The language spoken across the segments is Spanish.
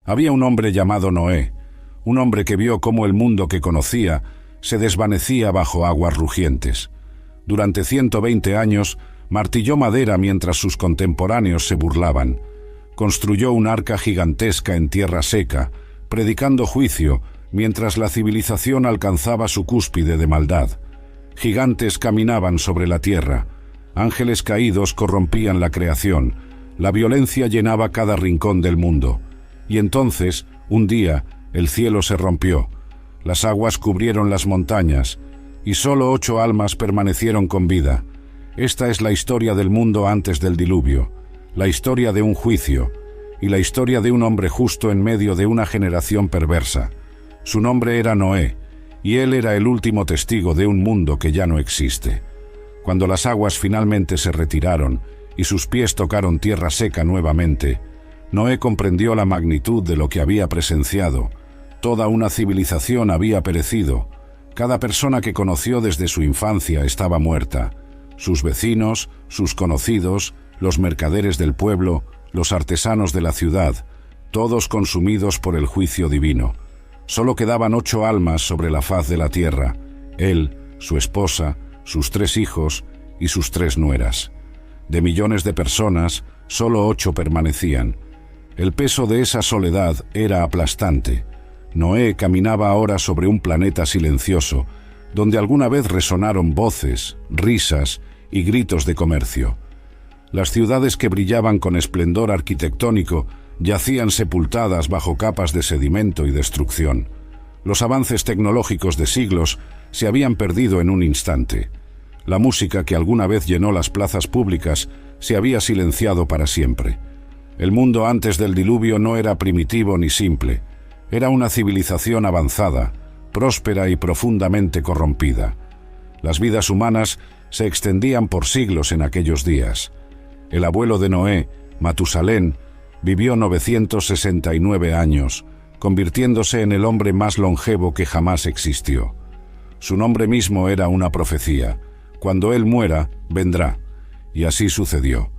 Había un hombre llamado Noé, un hombre que vio cómo el mundo que conocía se desvanecía bajo aguas rugientes. Durante 120 años martilló madera mientras sus contemporáneos se burlaban. Construyó un arca gigantesca en tierra seca, predicando juicio, mientras la civilización alcanzaba su cúspide de maldad. Gigantes caminaban sobre la tierra, ángeles caídos corrompían la creación, la violencia llenaba cada rincón del mundo. Y entonces, un día, el cielo se rompió, las aguas cubrieron las montañas, y solo 8 almas permanecieron con vida. Esta es la historia del mundo antes del diluvio, la historia de un juicio, y la historia de un hombre justo en medio de una generación perversa. Su nombre era Noé, y él era el último testigo de un mundo que ya no existe. Cuando las aguas finalmente se retiraron y sus pies tocaron tierra seca nuevamente, Noé comprendió la magnitud de lo que había presenciado. Toda una civilización había perecido. Cada persona que conoció desde su infancia estaba muerta. Sus vecinos, sus conocidos, los mercaderes del pueblo, los artesanos de la ciudad, todos consumidos por el juicio divino. Solo quedaban 8 almas sobre la faz de la tierra: él, su esposa, sus 3 hijos y sus 3 nueras. De millones de personas, solo 8 permanecían. El peso de esa soledad era aplastante. Noé caminaba ahora sobre un planeta silencioso, donde alguna vez resonaron voces, risas y gritos de comercio. Las ciudades que brillaban con esplendor arquitectónico yacían sepultadas bajo capas de sedimento y destrucción. Los avances tecnológicos de siglos se habían perdido en un instante. La música que alguna vez llenó las plazas públicas se había silenciado para siempre. El mundo antes del diluvio no era primitivo ni simple. Era una civilización avanzada, próspera y profundamente corrompida. Las vidas humanas se extendían por siglos en aquellos días. El abuelo de Noé, Matusalén, vivió 969 años, convirtiéndose en el hombre más longevo que jamás existió. Su nombre mismo era una profecía: cuando él muera, vendrá. Y así sucedió.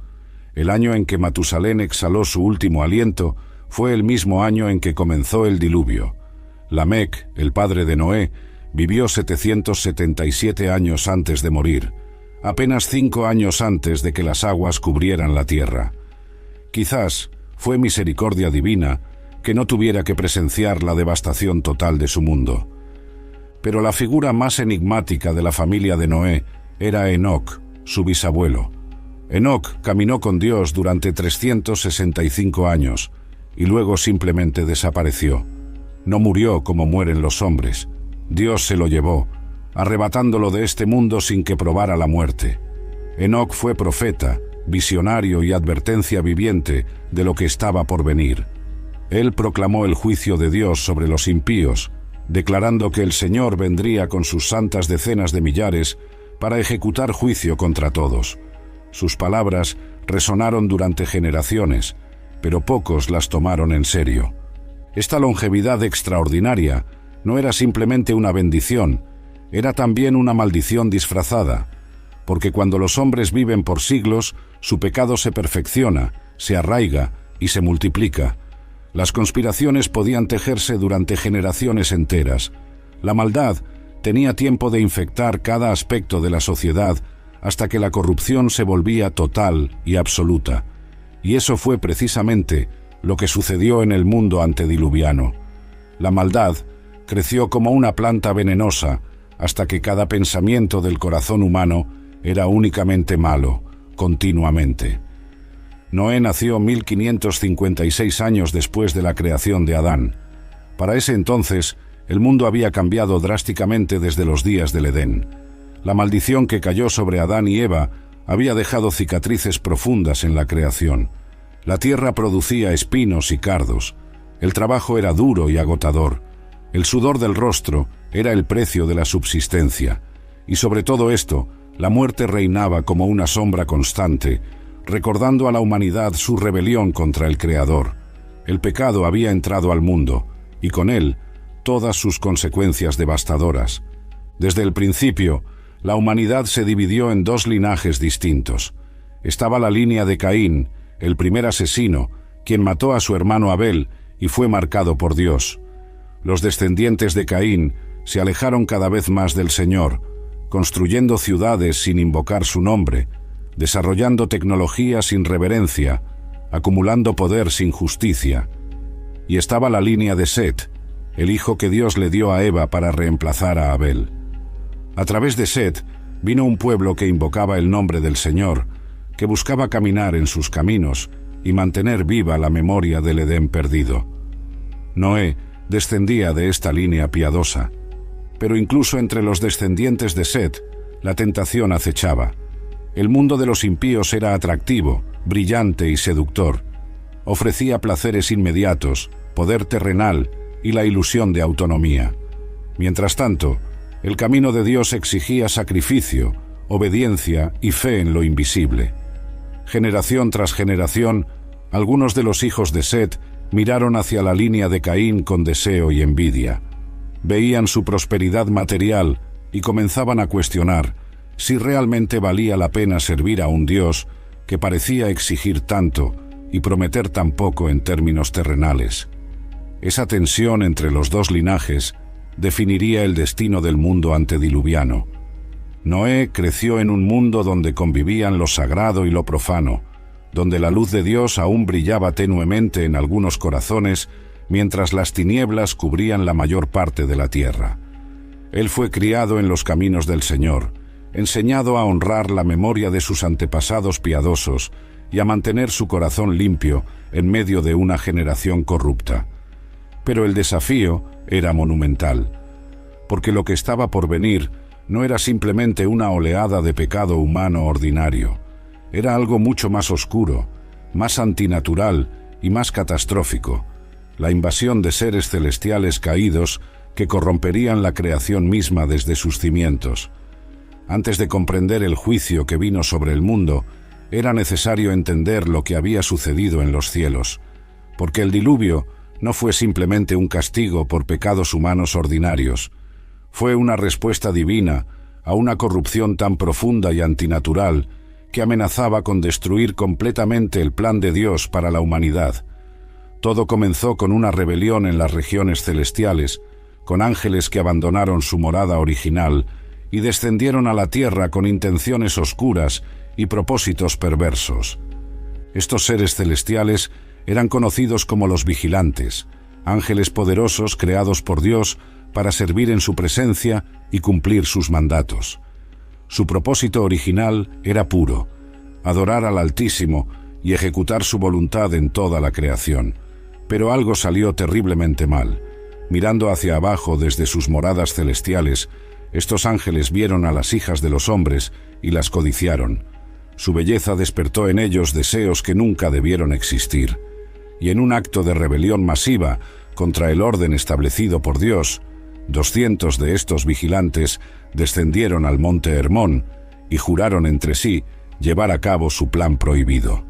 El año en que Matusalén exhaló su último aliento fue el mismo año en que comenzó el diluvio. Lamec, el padre de Noé, vivió 777 años antes de morir, apenas 5 años antes de que las aguas cubrieran la tierra. Quizás fue misericordia divina que no tuviera que presenciar la devastación total de su mundo. Pero la figura más enigmática de la familia de Noé era Enoc, su bisabuelo. Enoc caminó con Dios durante 365 años y luego simplemente desapareció. No murió como mueren los hombres. Dios se lo llevó, arrebatándolo de este mundo sin que probara la muerte. Enoc fue profeta, visionario y advertencia viviente de lo que estaba por venir. Él proclamó el juicio de Dios sobre los impíos, declarando que el Señor vendría con sus santas decenas de millares para ejecutar juicio contra todos. Sus palabras resonaron durante generaciones, pero pocos las tomaron en serio. Esta longevidad extraordinaria no era simplemente una bendición, era también una maldición disfrazada, porque cuando los hombres viven por siglos, su pecado se perfecciona, se arraiga y se multiplica. Las conspiraciones podían tejerse durante generaciones enteras. La maldad tenía tiempo de infectar cada aspecto de la sociedad hasta que la corrupción se volvía total y absoluta. Y eso fue precisamente lo que sucedió en el mundo antediluviano. La maldad creció como una planta venenosa hasta que cada pensamiento del corazón humano era únicamente malo, continuamente. Noé nació 1556 años después de la creación de Adán. Para ese entonces, el mundo había cambiado drásticamente desde los días del Edén. La maldición que cayó sobre Adán y Eva había dejado cicatrices profundas en la creación. La tierra producía espinos y cardos. El trabajo era duro y agotador. El sudor del rostro era el precio de la subsistencia. Y sobre todo esto, la muerte reinaba como una sombra constante, recordando a la humanidad su rebelión contra el Creador. El pecado había entrado al mundo, y con él, todas sus consecuencias devastadoras. Desde el principio, la humanidad se dividió en 2 linajes distintos. Estaba la línea de Caín, el primer asesino, quien mató a su hermano Abel y fue marcado por Dios. Los descendientes de Caín se alejaron cada vez más del Señor, construyendo ciudades sin invocar su nombre, desarrollando tecnología sin reverencia, acumulando poder sin justicia. Y estaba la línea de Set, el hijo que Dios le dio a Eva para reemplazar a Abel. A través de Set vino un pueblo que invocaba el nombre del Señor, que buscaba caminar en sus caminos y mantener viva la memoria del Edén perdido. Noé descendía de esta línea piadosa, pero incluso entre los descendientes de Set, la tentación acechaba. El mundo de los impíos era atractivo, brillante y seductor. Ofrecía placeres inmediatos, poder terrenal y la ilusión de autonomía. Mientras tanto, el camino de Dios exigía sacrificio, obediencia y fe en lo invisible. Generación tras generación, algunos de los hijos de Set miraron hacia la línea de Caín con deseo y envidia. Veían su prosperidad material y comenzaban a cuestionar si realmente valía la pena servir a un Dios que parecía exigir tanto y prometer tan poco en términos terrenales. Esa tensión entre los dos linajes definiría el destino del mundo antediluviano. Noé creció en un mundo donde convivían lo sagrado y lo profano, donde la luz de Dios aún brillaba tenuemente en algunos corazones, mientras las tinieblas cubrían la mayor parte de la tierra. Él fue criado en los caminos del Señor, enseñado a honrar la memoria de sus antepasados piadosos y a mantener su corazón limpio en medio de una generación corrupta. Pero el desafío era monumental, porque lo que estaba por venir no era simplemente una oleada de pecado humano ordinario. Era algo mucho más oscuro, más antinatural y más catastrófico: la invasión de seres celestiales caídos que corromperían la creación misma desde sus cimientos. Antes de comprender el juicio que vino sobre el mundo, era necesario entender lo que había sucedido en los cielos, porque el diluvio no fue simplemente un castigo por pecados humanos ordinarios. Fue una respuesta divina a una corrupción tan profunda y antinatural que amenazaba con destruir completamente el plan de Dios para la humanidad. Todo comenzó con una rebelión en las regiones celestiales, con ángeles que abandonaron su morada original y descendieron a la tierra con intenciones oscuras y propósitos perversos. Estos seres celestiales eran conocidos como los vigilantes, ángeles poderosos creados por Dios para servir en su presencia y cumplir sus mandatos. Su propósito original era puro: adorar al Altísimo y ejecutar su voluntad en toda la creación. Pero algo salió terriblemente mal. Mirando hacia abajo desde sus moradas celestiales, estos ángeles vieron a las hijas de los hombres y las codiciaron. Su belleza despertó en ellos deseos que nunca debieron existir. Y en un acto de rebelión masiva contra el orden establecido por Dios, 200 de estos vigilantes descendieron al monte Hermón y juraron entre sí llevar a cabo su plan prohibido.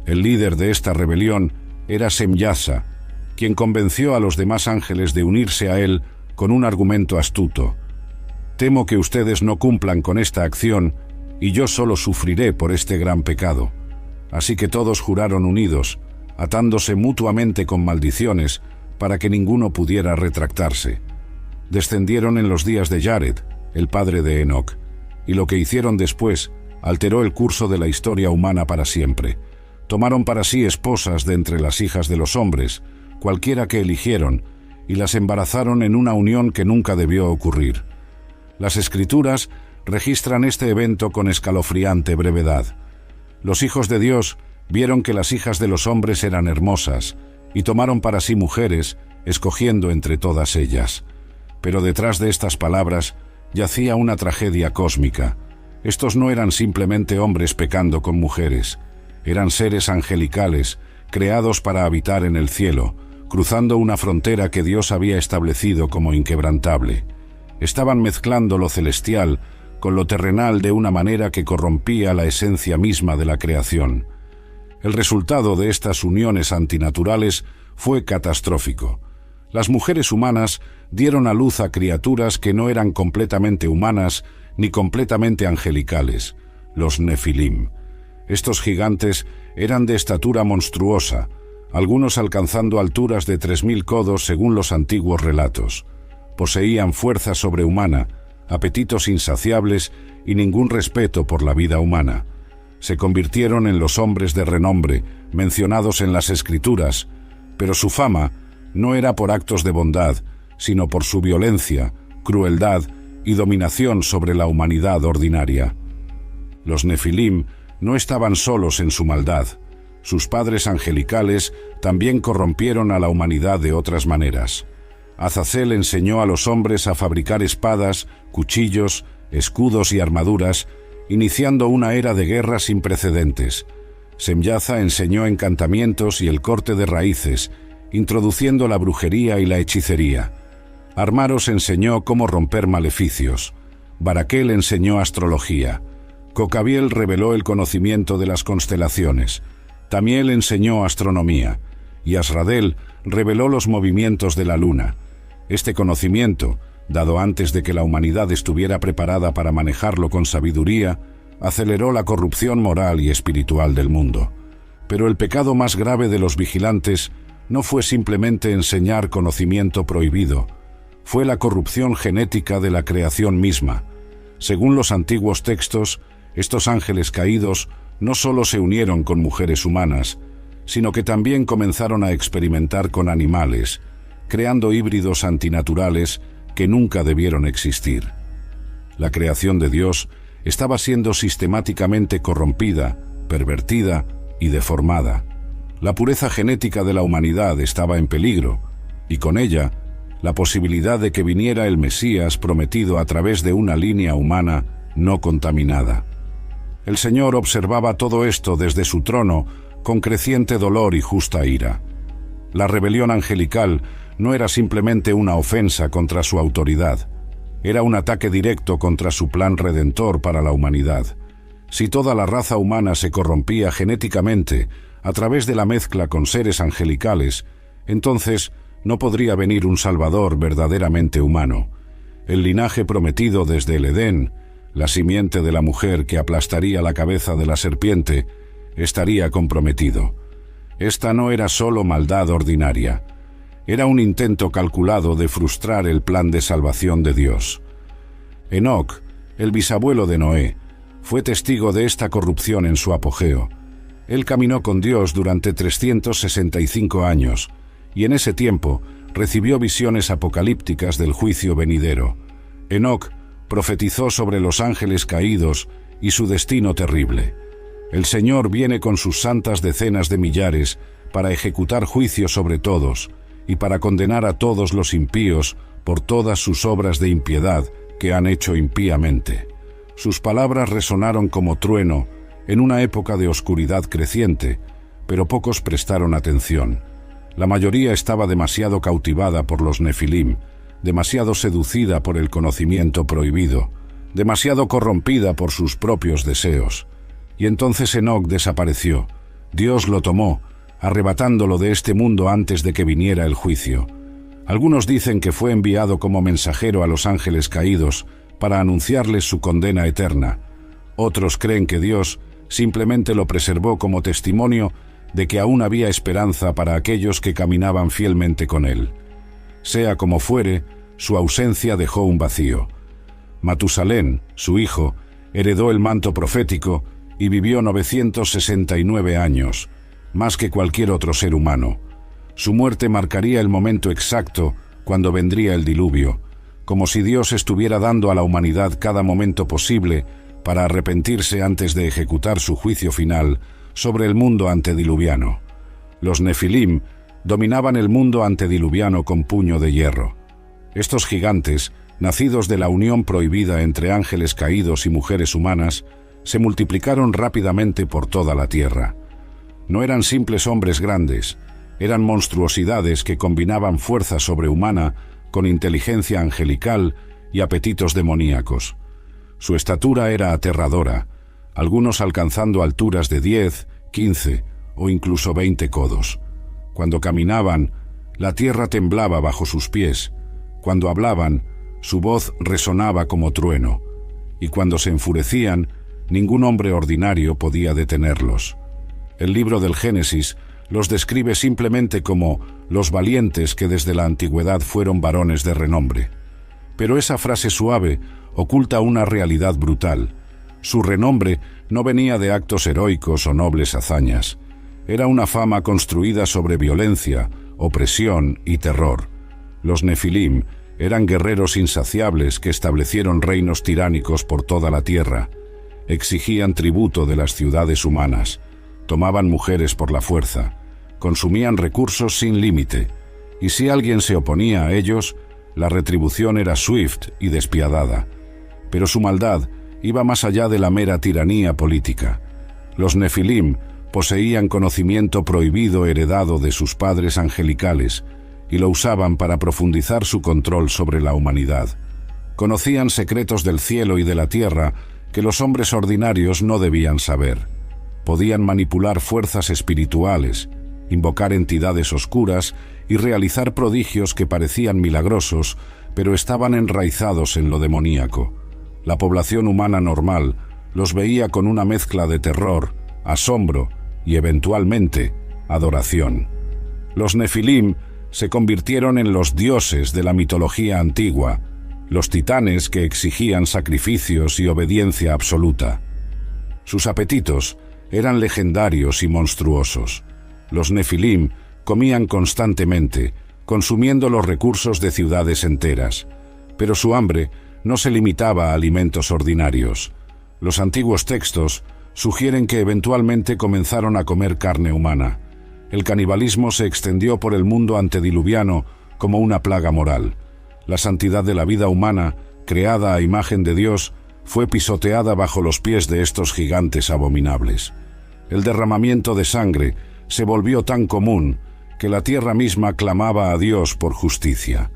El líder de esta rebelión era Semyasa, quien convenció a los demás ángeles de unirse a él con un argumento astuto: «Temo que ustedes no cumplan con esta acción y yo solo sufriré por este gran pecado». Así que todos juraron unidos, atándose mutuamente con maldiciones para que ninguno pudiera retractarse. Descendieron en los días de Jared, el padre de Enoc, y lo que hicieron después alteró el curso de la historia humana para siempre. Tomaron para sí esposas de entre las hijas de los hombres, cualquiera que eligieron, y las embarazaron en una unión que nunca debió ocurrir. Las Escrituras registran este evento con escalofriante brevedad. Los hijos de Dios vieron que las hijas de los hombres eran hermosas, y tomaron para sí mujeres, escogiendo entre todas ellas. Pero detrás de estas palabras yacía una tragedia cósmica. Estos no eran simplemente hombres pecando con mujeres. Eran seres angelicales, creados para habitar en el cielo, cruzando una frontera que Dios había establecido como inquebrantable. Estaban mezclando lo celestial con lo terrenal de una manera que corrompía la esencia misma de la creación. El resultado de estas uniones antinaturales fue catastrófico. Las mujeres humanas dieron a luz a criaturas que no eran completamente humanas ni completamente angelicales, los Nefilim. Estos gigantes eran de estatura monstruosa, algunos alcanzando alturas de 3000 codos según los antiguos relatos. Poseían fuerza sobrehumana, apetitos insaciables y ningún respeto por la vida humana. Se convirtieron en los hombres de renombre mencionados en las Escrituras, pero su fama no era por actos de bondad, sino por su violencia, crueldad y dominación sobre la humanidad ordinaria. Los Nefilim no estaban solos en su maldad. Sus padres angelicales también corrompieron a la humanidad de otras maneras. Azazel enseñó a los hombres a fabricar espadas, cuchillos, escudos y armaduras, iniciando una era de guerra sin precedentes. Semyaza enseñó encantamientos y el corte de raíces, introduciendo la brujería y la hechicería. Armaros enseñó cómo romper maleficios. Baraquel enseñó astrología. Cocabiel reveló el conocimiento de las constelaciones. Tamiel enseñó astronomía. Y Asradel reveló los movimientos de la luna. Este conocimiento, dado antes de que la humanidad estuviera preparada para manejarlo con sabiduría, aceleró la corrupción moral y espiritual del mundo. Pero el pecado más grave de los vigilantes no fue simplemente enseñar conocimiento prohibido, fue la corrupción genética de la creación misma. Según los antiguos textos, estos ángeles caídos no solo se unieron con mujeres humanas, sino que también comenzaron a experimentar con animales, creando híbridos antinaturales que nunca debieron existir. La creación de Dios estaba siendo sistemáticamente corrompida, pervertida y deformada. La pureza genética de la humanidad estaba en peligro, y con ella, la posibilidad de que viniera el Mesías prometido a través de una línea humana no contaminada. El Señor observaba todo esto desde su trono con creciente dolor y justa ira. La rebelión angelical no era simplemente una ofensa contra su autoridad, era un ataque directo contra su plan redentor para la humanidad. Si toda la raza humana se corrompía genéticamente a través de la mezcla con seres angelicales, entonces no podría venir un Salvador verdaderamente humano. El linaje prometido desde el Edén, la simiente de la mujer que aplastaría la cabeza de la serpiente, estaría comprometido. Esta no era solo maldad ordinaria, era un intento calculado de frustrar el plan de salvación de Dios. Enoc, el bisabuelo de Noé, fue testigo de esta corrupción en su apogeo. Él caminó con Dios durante 365 años, y en ese tiempo recibió visiones apocalípticas del juicio venidero. Enoc profetizó sobre los ángeles caídos y su destino terrible. El Señor viene con sus santas decenas de millares para ejecutar juicio sobre todos y para condenar a todos los impíos por todas sus obras de impiedad que han hecho impíamente. Sus palabras resonaron como trueno en una época de oscuridad creciente, pero pocos prestaron atención. La mayoría estaba demasiado cautivada por los Nefilim, demasiado seducida por el conocimiento prohibido, demasiado corrompida por sus propios deseos. Y entonces Enoc desapareció. Dios lo tomó, arrebatándolo de este mundo antes de que viniera el juicio. Algunos dicen que fue enviado como mensajero a los ángeles caídos para anunciarles su condena eterna. Otros creen que Dios simplemente lo preservó como testimonio de que aún había esperanza para aquellos que caminaban fielmente con él. Sea como fuere, su ausencia dejó un vacío. Matusalén, su hijo, heredó el manto profético y vivió 969 años, más que cualquier otro ser humano. Su muerte marcaría el momento exacto cuando vendría el diluvio, como si Dios estuviera dando a la humanidad cada momento posible para arrepentirse antes de ejecutar su juicio final sobre el mundo antediluviano. Los Nefilim dominaban el mundo antediluviano con puño de hierro. Estos gigantes, nacidos de la unión prohibida entre ángeles caídos y mujeres humanas, se multiplicaron rápidamente por toda la tierra. No eran simples hombres grandes, eran monstruosidades que combinaban fuerza sobrehumana con inteligencia angelical y apetitos demoníacos. Su estatura era aterradora, algunos alcanzando alturas de 10, 15 o incluso 20 codos. Cuando caminaban, la tierra temblaba bajo sus pies. Cuando hablaban, su voz resonaba como trueno. Y cuando se enfurecían, ningún hombre ordinario podía detenerlos. El libro del Génesis los describe simplemente como los valientes que desde la antigüedad fueron varones de renombre. Pero esa frase suave oculta una realidad brutal. Su renombre no venía de actos heroicos o nobles hazañas. Era una fama construida sobre violencia, opresión y terror. Los Nefilim eran guerreros insaciables que establecieron reinos tiránicos por toda la tierra. Exigían tributo de las ciudades humanas, tomaban mujeres por la fuerza, consumían recursos sin límite, y si alguien se oponía a ellos, la retribución era swift y despiadada. Pero su maldad iba más allá de la mera tiranía política. Los Nefilim poseían conocimiento prohibido heredado de sus padres angelicales y lo usaban para profundizar su control sobre la humanidad. Conocían secretos del cielo y de la tierra que los hombres ordinarios no debían saber. Podían manipular fuerzas espirituales, invocar entidades oscuras y realizar prodigios que parecían milagrosos, pero estaban enraizados en lo demoníaco. La población humana normal los veía con una mezcla de terror, asombro y, eventualmente, adoración. Los Nefilim se convirtieron en los dioses de la mitología antigua, los titanes que exigían sacrificios y obediencia absoluta. Sus apetitos eran legendarios y monstruosos. Los Nefilim comían constantemente, consumiendo los recursos de ciudades enteras. Pero su hambre no se limitaba a alimentos ordinarios. Los antiguos textos sugieren que eventualmente comenzaron a comer carne humana. El canibalismo se extendió por el mundo antediluviano como una plaga moral. La santidad de la vida humana, creada a imagen de Dios, fue pisoteada bajo los pies de estos gigantes abominables. El derramamiento de sangre se volvió tan común que la tierra misma clamaba a Dios por justicia.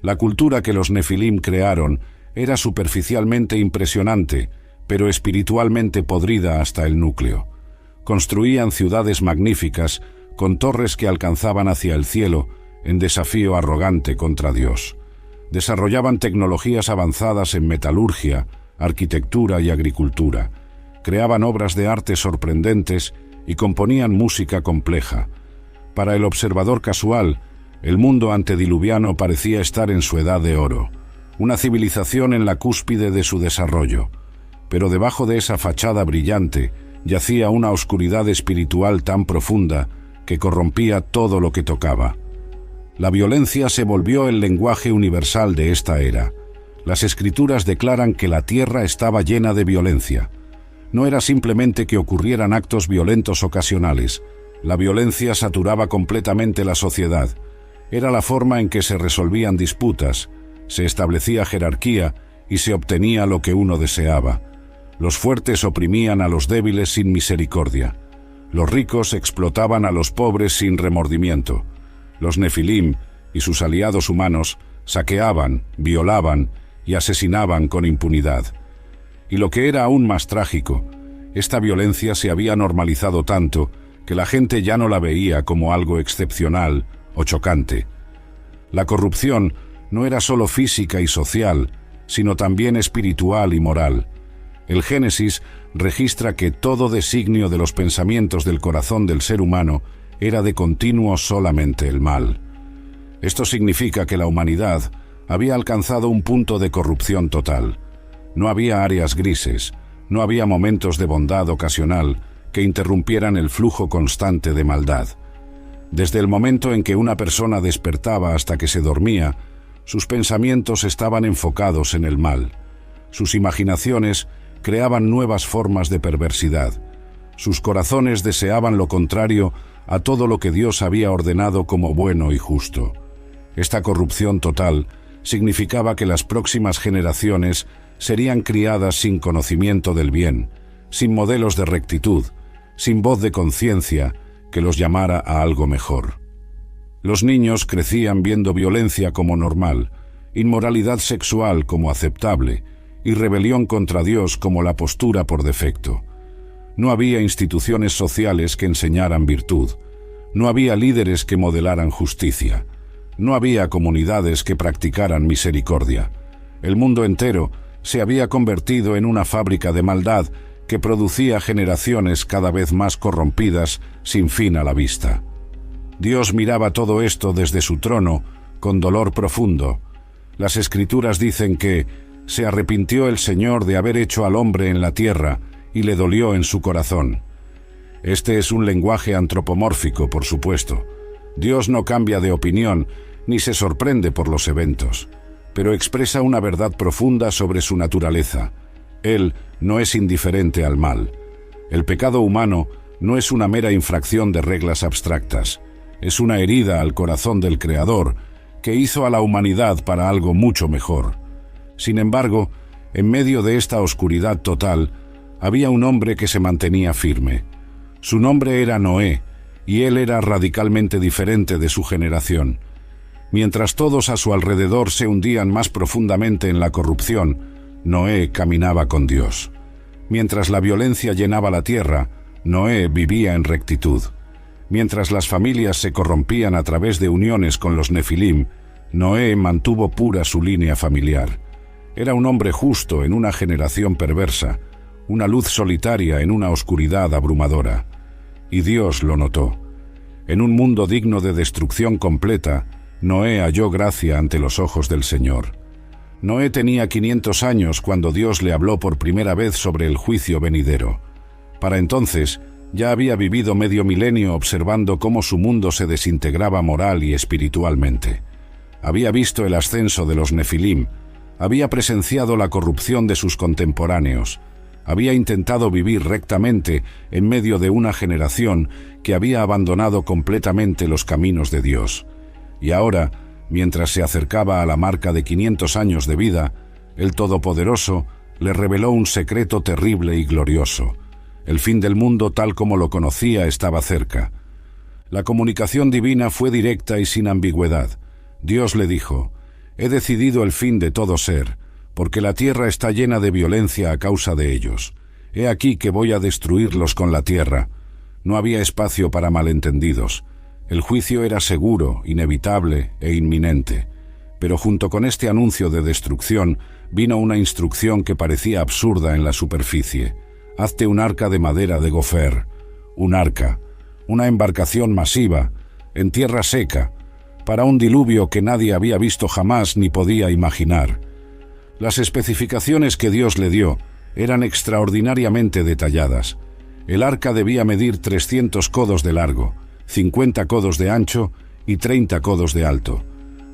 La cultura que los Nefilim crearon era superficialmente impresionante, pero espiritualmente podrida hasta el núcleo. Construían ciudades magníficas con torres que alcanzaban hacia el cielo en desafío arrogante contra Dios. Desarrollaban tecnologías avanzadas en metalurgia, arquitectura y agricultura. Creaban obras de arte sorprendentes y componían música compleja. Para el observador casual, el mundo antediluviano parecía estar en su edad de oro, una civilización en la cúspide de su desarrollo. Pero debajo de esa fachada brillante yacía una oscuridad espiritual tan profunda que corrompía todo lo que tocaba. La violencia se volvió el lenguaje universal de esta era. Las escrituras declaran que la tierra estaba llena de violencia. No era simplemente que ocurrieran actos violentos ocasionales. La violencia saturaba completamente la sociedad. Era la forma en que se resolvían disputas, se establecía jerarquía y se obtenía lo que uno deseaba. Los fuertes oprimían a los débiles sin misericordia. Los ricos explotaban a los pobres sin remordimiento. Los Nefilim y sus aliados humanos saqueaban, violaban y asesinaban con impunidad. Y lo que era aún más trágico, esta violencia se había normalizado tanto que la gente ya no la veía como algo excepcional o chocante. La corrupción no era solo física y social, sino también espiritual y moral. El Génesis registra que todo designio de los pensamientos del corazón del ser humano era de continuo solamente el mal. Esto significa que la humanidad había alcanzado un punto de corrupción total. No había áreas grises, no había momentos de bondad ocasional que interrumpieran el flujo constante de maldad. Desde el momento en que una persona despertaba hasta que se dormía, sus pensamientos estaban enfocados en el mal. Sus imaginaciones creaban nuevas formas de perversidad. Sus corazones deseaban lo contrario a todo lo que Dios había ordenado como bueno y justo. Esta corrupción total significaba que las próximas generaciones serían criadas sin conocimiento del bien, sin modelos de rectitud, sin voz de conciencia que los llamara a algo mejor. Los niños crecían viendo violencia como normal, inmoralidad sexual como aceptable y rebelión contra Dios como la postura por defecto. No había instituciones sociales que enseñaran virtud, no había líderes que modelaran justicia, no había comunidades que practicaran misericordia. El mundo entero se había convertido en una fábrica de maldad que producía generaciones cada vez más corrompidas sin fin a la vista. Dios miraba todo esto desde su trono, con dolor profundo. Las Escrituras dicen que se arrepintió el Señor de haber hecho al hombre en la tierra, y le dolió en su corazón. Este es un lenguaje antropomórfico, por supuesto. Dios no cambia de opinión, ni se sorprende por los eventos, pero expresa una verdad profunda sobre su naturaleza. Él no es indiferente al mal. El pecado humano no es una mera infracción de reglas abstractas. Es una herida al corazón del Creador, que hizo a la humanidad para algo mucho mejor. Sin embargo, en medio de esta oscuridad total, había un hombre que se mantenía firme. Su nombre era Noé, y él era radicalmente diferente de su generación. Mientras todos a su alrededor se hundían más profundamente en la corrupción, Noé caminaba con Dios. Mientras la violencia llenaba la tierra, Noé vivía en rectitud. Mientras las familias se corrompían a través de uniones con los Nefilim, Noé mantuvo pura su línea familiar. Era un hombre justo en una generación perversa, una luz solitaria en una oscuridad abrumadora. Y Dios lo notó. En un mundo digno de destrucción completa, Noé halló gracia ante los ojos del Señor. Noé tenía 500 años cuando Dios le habló por primera vez sobre el juicio venidero. Para entonces, ya había vivido medio milenio observando cómo su mundo se desintegraba moral y espiritualmente. Había visto el ascenso de los Nefilim, había presenciado la corrupción de sus contemporáneos, había intentado vivir rectamente en medio de una generación que había abandonado completamente los caminos de Dios. Y ahora, mientras se acercaba a la marca de 500 años de vida, el Todopoderoso le reveló un secreto terrible y glorioso. El fin del mundo tal como lo conocía estaba cerca. La comunicación divina fue directa y sin ambigüedad. Dios le dijo: «He decidido el fin de todo ser, porque la tierra está llena de violencia a causa de ellos. He aquí que voy a destruirlos con la tierra». No había espacio para malentendidos. El juicio era seguro, inevitable e inminente. Pero junto con este anuncio de destrucción vino una instrucción que parecía absurda en la superficie. «Hazte un arca de madera de gofer». Un arca, una embarcación masiva, en tierra seca, para un diluvio que nadie había visto jamás ni podía imaginar. Las especificaciones que Dios le dio eran extraordinariamente detalladas. El arca debía medir 300 codos de largo, 50 codos de ancho y 30 codos de alto.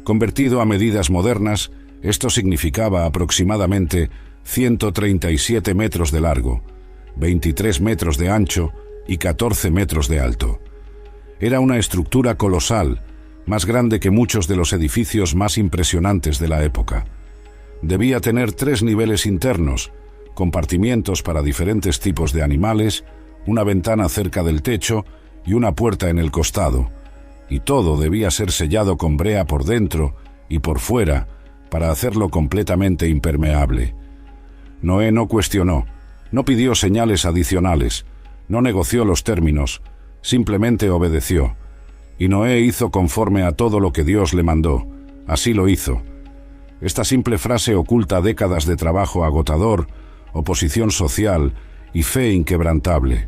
Convertido a medidas modernas, esto significaba aproximadamente 137 metros de largo, 23 metros de ancho y 14 metros de alto. Era una estructura colosal, más grande que muchos de los edificios más impresionantes de la época. Debía tener 3 niveles internos, compartimientos para diferentes tipos de animales, una ventana cerca del techo y una puerta en el costado, y todo debía ser sellado con brea por dentro y por fuera para hacerlo completamente impermeable. Noé no cuestionó, no pidió señales adicionales, no negoció los términos, simplemente obedeció. Y Noé hizo conforme a todo lo que Dios le mandó. Así lo hizo. Esta simple frase oculta décadas de trabajo agotador, oposición social y fe inquebrantable.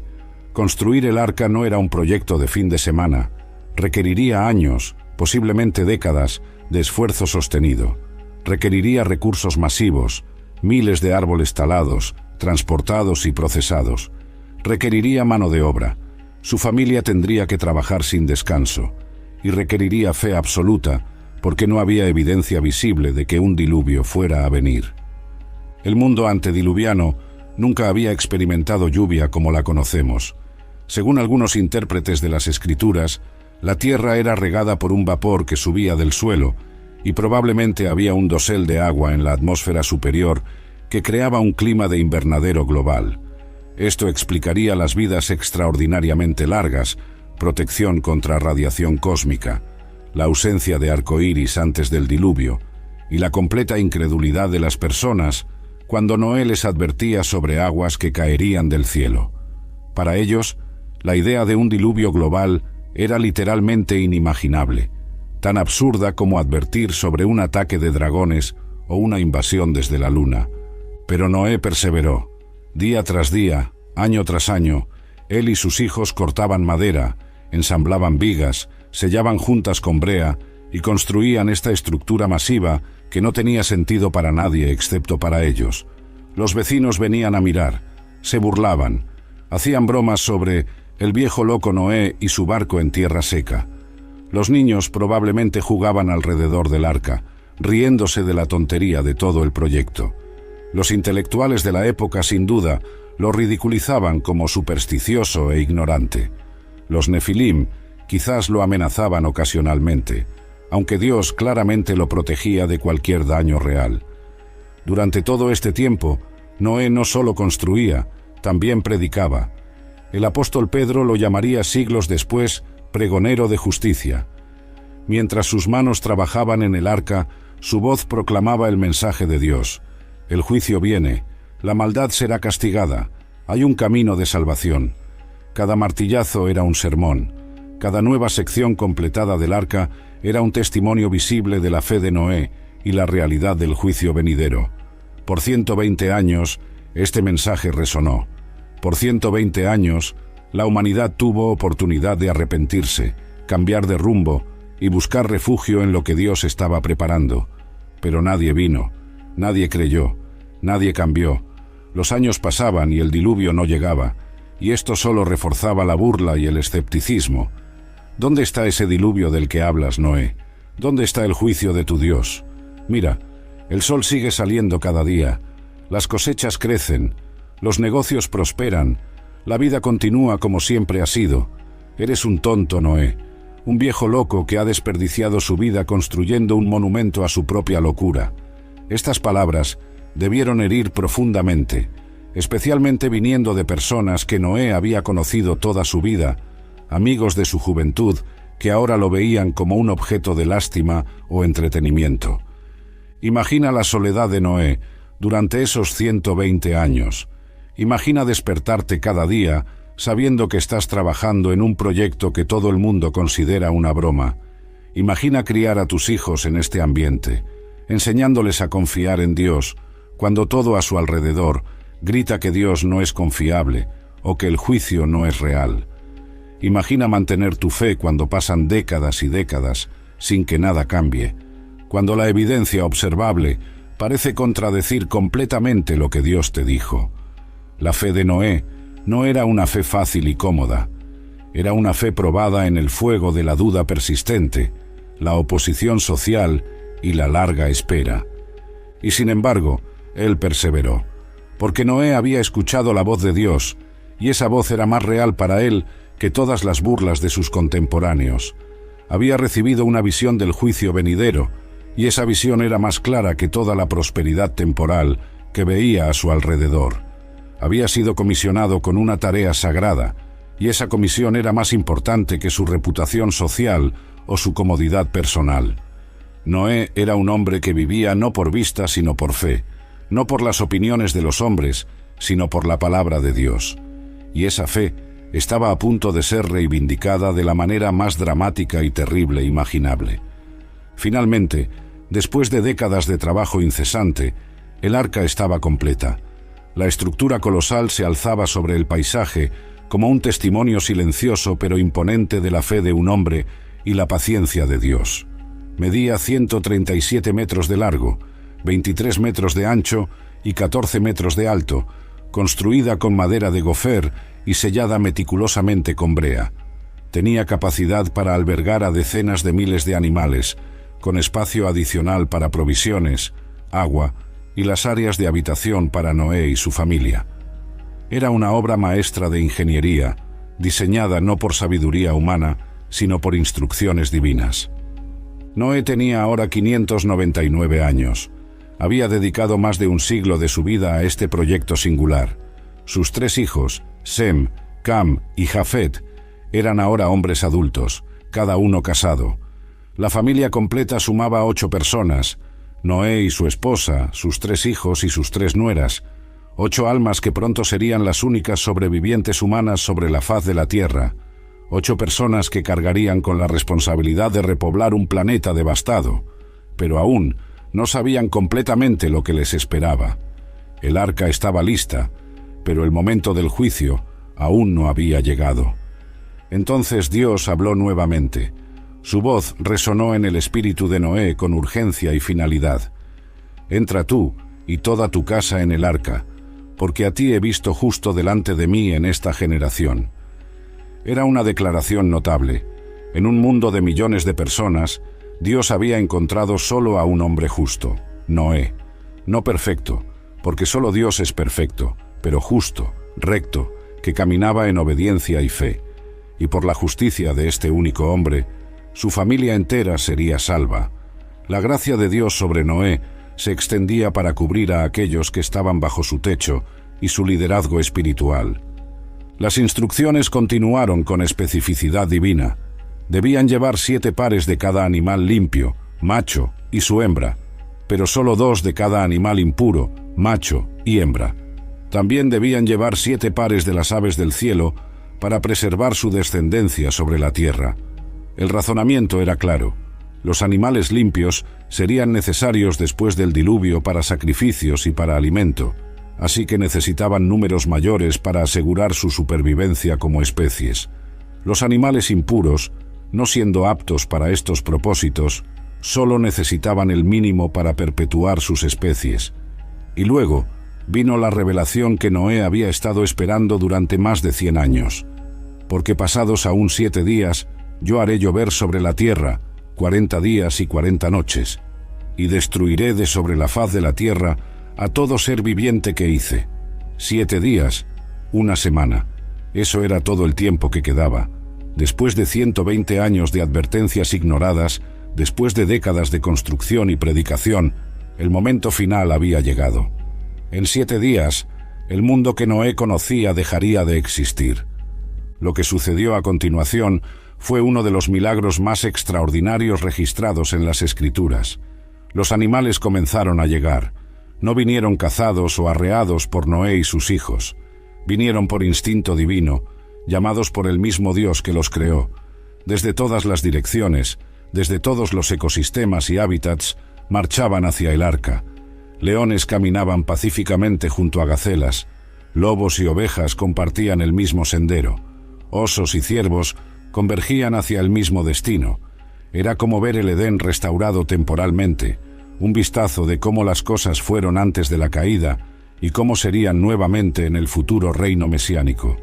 Construir el arca no era un proyecto de fin de semana. Requeriría años, posiblemente décadas, de esfuerzo sostenido. Requeriría recursos masivos, miles de árboles talados, transportados y procesados. Requeriría mano de obra. Su familia tendría que trabajar sin descanso. Y requeriría fe absoluta, porque no había evidencia visible de que un diluvio fuera a venir. El mundo antediluviano nunca había experimentado lluvia como la conocemos. Según algunos intérpretes de las Escrituras, la tierra era regada por un vapor que subía del suelo, y probablemente había un dosel de agua en la atmósfera superior que creaba un clima de invernadero global. Esto explicaría las vidas extraordinariamente largas, protección contra radiación cósmica, la ausencia de arcoíris antes del diluvio y la completa incredulidad de las personas cuando Noé les advertía sobre aguas que caerían del cielo. Para ellos, la idea de un diluvio global era literalmente inimaginable, tan absurda como advertir sobre un ataque de dragones o una invasión desde la luna. Pero Noé perseveró. Día tras día, año tras año, él y sus hijos cortaban madera, ensamblaban vigas, sellaban juntas con brea y construían esta estructura masiva que no tenía sentido para nadie excepto para ellos. Los vecinos venían a mirar, se burlaban, hacían bromas sobre el viejo loco Noé y su barco en tierra seca. Los niños probablemente jugaban alrededor del arca, riéndose de la tontería de todo el proyecto. Los intelectuales de la época, sin duda, lo ridiculizaban como supersticioso e ignorante. Los nefilim quizás lo amenazaban ocasionalmente, aunque Dios claramente lo protegía de cualquier daño real. Durante todo este tiempo, Noé no solo construía, también predicaba. El apóstol Pedro lo llamaría siglos después pregonero de justicia. Mientras sus manos trabajaban en el arca, su voz proclamaba el mensaje de Dios. El juicio viene, la maldad será castigada, hay un camino de salvación. Cada martillazo era un sermón, cada nueva sección completada del arca era un testimonio visible de la fe de Noé y la realidad del juicio venidero. Por 120 años, este mensaje resonó. Por 120 años, la humanidad tuvo oportunidad de arrepentirse, cambiar de rumbo y buscar refugio en lo que Dios estaba preparando. Pero nadie vino, nadie creyó, nadie cambió. Los años pasaban y el diluvio no llegaba, y esto solo reforzaba la burla y el escepticismo. ¿Dónde está ese diluvio del que hablas, Noé? ¿Dónde está el juicio de tu Dios? Mira, el sol sigue saliendo cada día, las cosechas crecen, los negocios prosperan, la vida continúa como siempre ha sido. Eres un tonto, Noé, un viejo loco que ha desperdiciado su vida construyendo un monumento a su propia locura. Estas palabras debieron herir profundamente, especialmente viniendo de personas que Noé había conocido toda su vida, amigos de su juventud que ahora lo veían como un objeto de lástima o entretenimiento. Imagina la soledad de Noé durante esos 120 años. Imagina despertarte cada día sabiendo que estás trabajando en un proyecto que todo el mundo considera una broma. Imagina criar a tus hijos en este ambiente, enseñándoles a confiar en Dios, cuando todo a su alrededor grita que Dios no es confiable o que el juicio no es real. Imagina mantener tu fe cuando pasan décadas y décadas sin que nada cambie, cuando la evidencia observable parece contradecir completamente lo que Dios te dijo. La fe de Noé no era una fe fácil y cómoda, era una fe probada en el fuego de la duda persistente, la oposición social y la larga espera. Y sin embargo, él perseveró, porque Noé había escuchado la voz de Dios, y esa voz era más real para él que todas las burlas de sus contemporáneos. Había recibido una visión del juicio venidero, y esa visión era más clara que toda la prosperidad temporal que veía a su alrededor. Había sido comisionado con una tarea sagrada, y esa comisión era más importante que su reputación social o su comodidad personal. Noé era un hombre que vivía no por vista sino por fe, no por las opiniones de los hombres, sino por la palabra de Dios. Y esa fe estaba a punto de ser reivindicada de la manera más dramática y terrible imaginable. Finalmente, después de décadas de trabajo incesante, el arca estaba completa. La estructura colosal se alzaba sobre el paisaje como un testimonio silencioso pero imponente de la fe de un hombre y la paciencia de Dios. Medía 137 metros de largo, 23 metros de ancho y 14 metros de alto, construida con madera de gofer y sellada meticulosamente con brea. Tenía capacidad para albergar a decenas de miles de animales, con espacio adicional para provisiones, agua y las áreas de habitación para Noé y su familia. Era una obra maestra de ingeniería, diseñada no por sabiduría humana, sino por instrucciones divinas. Noé tenía ahora 599 años. Había dedicado más de un siglo de su vida a este proyecto singular. Sus 3 hijos, Sem, Cam y Jafet, eran ahora hombres adultos, cada uno casado. La familia completa sumaba 8 personas, Noé y su esposa, sus 3 hijos y sus 3 nueras, 8 almas que pronto serían las únicas sobrevivientes humanas sobre la faz de la Tierra, 8 personas que cargarían con la responsabilidad de repoblar un planeta devastado, pero aún no sabían completamente lo que les esperaba. El arca estaba lista, pero el momento del juicio aún no había llegado. Entonces Dios habló nuevamente. Su voz resonó en el espíritu de Noé con urgencia y finalidad. «Entra tú y toda tu casa en el arca, porque a ti he visto justo delante de mí en esta generación». Era una declaración notable. En un mundo de millones de personas, Dios había encontrado solo a un hombre justo, Noé. No perfecto, porque solo Dios es perfecto, pero justo, recto, que caminaba en obediencia y fe. Y por la justicia de este único hombre, su familia entera sería salva. La gracia de Dios sobre Noé se extendía para cubrir a aquellos que estaban bajo su techo y su liderazgo espiritual. Las instrucciones continuaron con especificidad divina. Debían llevar 7 pares de cada animal limpio, macho y su hembra, pero solo 2 de cada animal impuro, macho y hembra. También debían llevar 7 pares de las aves del cielo para preservar su descendencia sobre la tierra. El razonamiento era claro. Los animales limpios serían necesarios después del diluvio para sacrificios y para alimento, así que necesitaban números mayores para asegurar su supervivencia como especies. Los animales impuros, no siendo aptos para estos propósitos, solo necesitaban el mínimo para perpetuar sus especies. Y luego vino la revelación que Noé había estado esperando durante más de 100 años. Porque pasados aún 7 días, yo haré llover sobre la tierra 40 días y 40 noches, y destruiré de sobre la faz de la tierra a todo ser viviente que hice. 7 días, 1 semana. Eso era todo el tiempo que quedaba. Después de 120 años de advertencias ignoradas, después de décadas de construcción y predicación, el momento final había llegado. En 7 días, el mundo que Noé conocía dejaría de existir. Lo que sucedió a continuación fue uno de los milagros más extraordinarios registrados en las Escrituras. Los animales comenzaron a llegar. No vinieron cazados o arreados por Noé y sus hijos. Vinieron por instinto divino, llamados por el mismo Dios que los creó. Desde todas las direcciones, desde todos los ecosistemas y hábitats, marchaban hacia el arca. Leones caminaban pacíficamente junto a gacelas. Lobos y ovejas compartían el mismo sendero. Osos y ciervos convergían hacia el mismo destino. Era como ver el Edén restaurado temporalmente, un vistazo de cómo las cosas fueron antes de la caída y cómo serían nuevamente en el futuro reino mesiánico.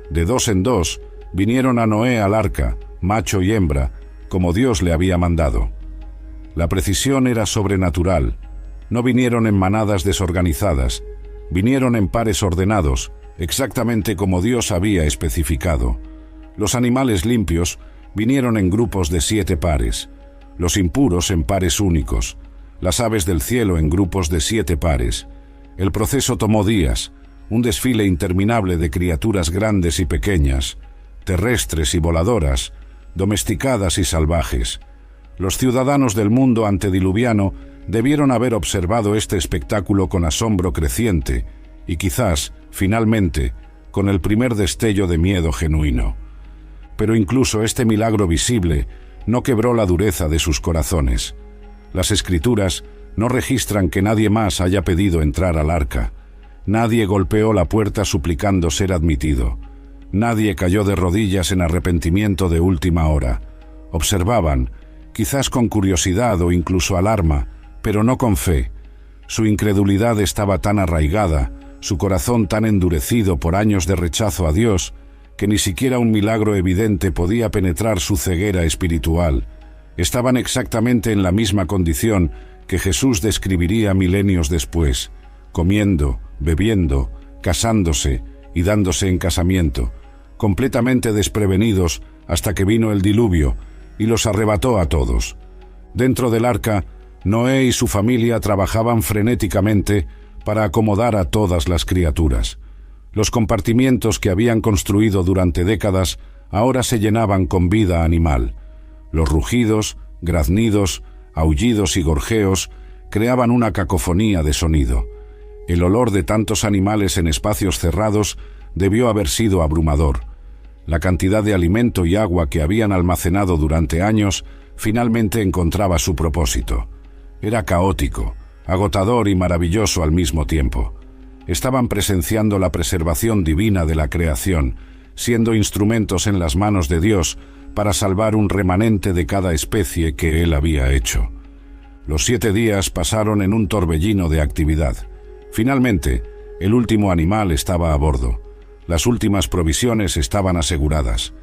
De 2 en 2 vinieron a Noé al arca, macho y hembra, como Dios le había mandado. La precisión era sobrenatural. No vinieron en manadas desorganizadas, vinieron en pares ordenados, exactamente como Dios había especificado. Los animales limpios vinieron en grupos de 7 pares, los impuros en pares únicos, las aves del cielo en grupos de 7 pares. El proceso tomó días, un desfile interminable de criaturas grandes y pequeñas, terrestres y voladoras, domesticadas y salvajes. Los ciudadanos del mundo antediluviano debieron haber observado este espectáculo con asombro creciente y quizás, finalmente, con el primer destello de miedo genuino. Pero incluso este milagro visible no quebró la dureza de sus corazones. Las Escrituras no registran que nadie más haya pedido entrar al arca. Nadie golpeó la puerta suplicando ser admitido. Nadie cayó de rodillas en arrepentimiento de última hora. Observaban, quizás con curiosidad o incluso alarma, pero no con fe. Su incredulidad estaba tan arraigada, su corazón tan endurecido por años de rechazo a Dios, que ni siquiera un milagro evidente podía penetrar su ceguera espiritual. Estaban exactamente en la misma condición que Jesús describiría milenios después, comiendo, bebiendo, casándose y dándose en casamiento, completamente desprevenidos hasta que vino el diluvio y los arrebató a todos. Dentro del arca, Noé y su familia trabajaban frenéticamente para acomodar a todas las criaturas. Los compartimientos que habían construido durante décadas ahora se llenaban con vida animal. Los rugidos, graznidos, aullidos y gorjeos creaban una cacofonía de sonido. El olor de tantos animales en espacios cerrados debió haber sido abrumador. La cantidad de alimento y agua que habían almacenado durante años finalmente encontraba su propósito. Era caótico, agotador y maravilloso al mismo tiempo. Estaban presenciando la preservación divina de la creación, siendo instrumentos en las manos de Dios para salvar un remanente de cada especie que él había hecho. Los 7 días pasaron en un torbellino de actividad. Finalmente, el último animal estaba a bordo. Las últimas provisiones estaban aseguradas.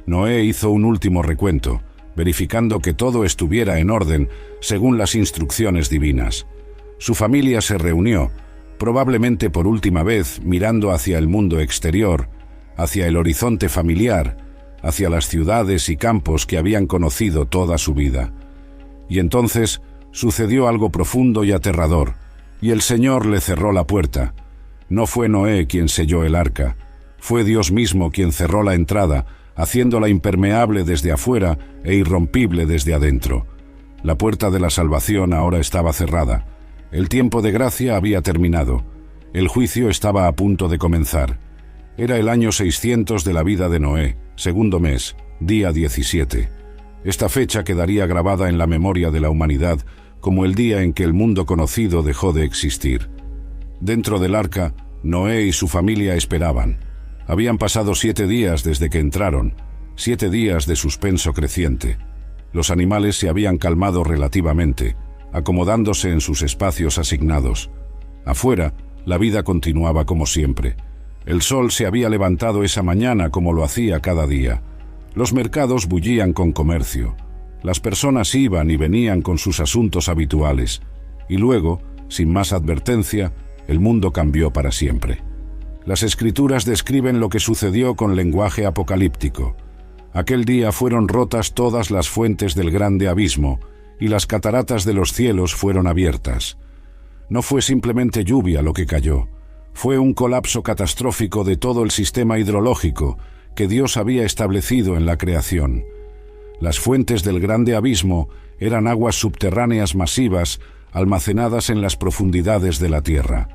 Noé hizo un último recuento, verificando que todo estuviera en orden según las instrucciones divinas. Su familia se reunió, probablemente por última vez, mirando hacia el mundo exterior, hacia el horizonte familiar, hacia las ciudades y campos que habían conocido toda su vida. Y entonces sucedió algo profundo y aterrador, y el Señor le cerró la puerta. No fue Noé quien selló el arca, fue Dios mismo quien cerró la entrada, haciéndola impermeable desde afuera e irrompible desde adentro. La puerta de la salvación ahora estaba cerrada. El tiempo de gracia había terminado. El juicio estaba a punto de comenzar. Era el año 600 de la vida de Noé, segundo mes, día 17. Esta fecha quedaría grabada en la memoria de la humanidad como el día en que el mundo conocido dejó de existir. Dentro del arca, Noé y su familia esperaban. Habían pasado 7 días desde que entraron, 7 días de suspenso creciente. Los animales se habían calmado relativamente, acomodándose en sus espacios asignados. Afuera, la vida continuaba como siempre. El sol se había levantado esa mañana como lo hacía cada día. Los mercados bullían con comercio. Las personas iban y venían con sus asuntos habituales. Y luego, sin más advertencia, el mundo cambió para siempre. Las Escrituras describen lo que sucedió con lenguaje apocalíptico. Aquel día fueron rotas todas las fuentes del grande abismo, y las cataratas de los cielos fueron abiertas. No fue simplemente lluvia lo que cayó, fue un colapso catastrófico de todo el sistema hidrológico que Dios había establecido en la creación. Las fuentes del grande abismo eran aguas subterráneas masivas almacenadas en las profundidades de la tierra.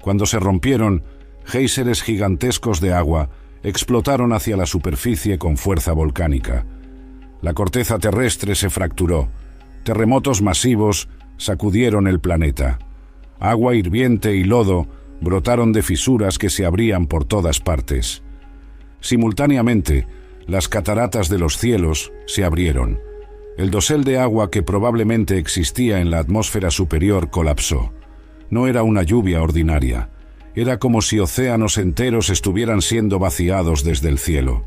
Cuando se rompieron, géiseres gigantescos de agua explotaron hacia la superficie con fuerza volcánica. La corteza terrestre se fracturó. Terremotos masivos sacudieron el planeta. Agua hirviente y lodo brotaron de fisuras que se abrían por todas partes. Simultáneamente, las cataratas de los cielos se abrieron. El dosel de agua que probablemente existía en la atmósfera superior colapsó. No era una lluvia ordinaria. Era como si océanos enteros estuvieran siendo vaciados desde el cielo.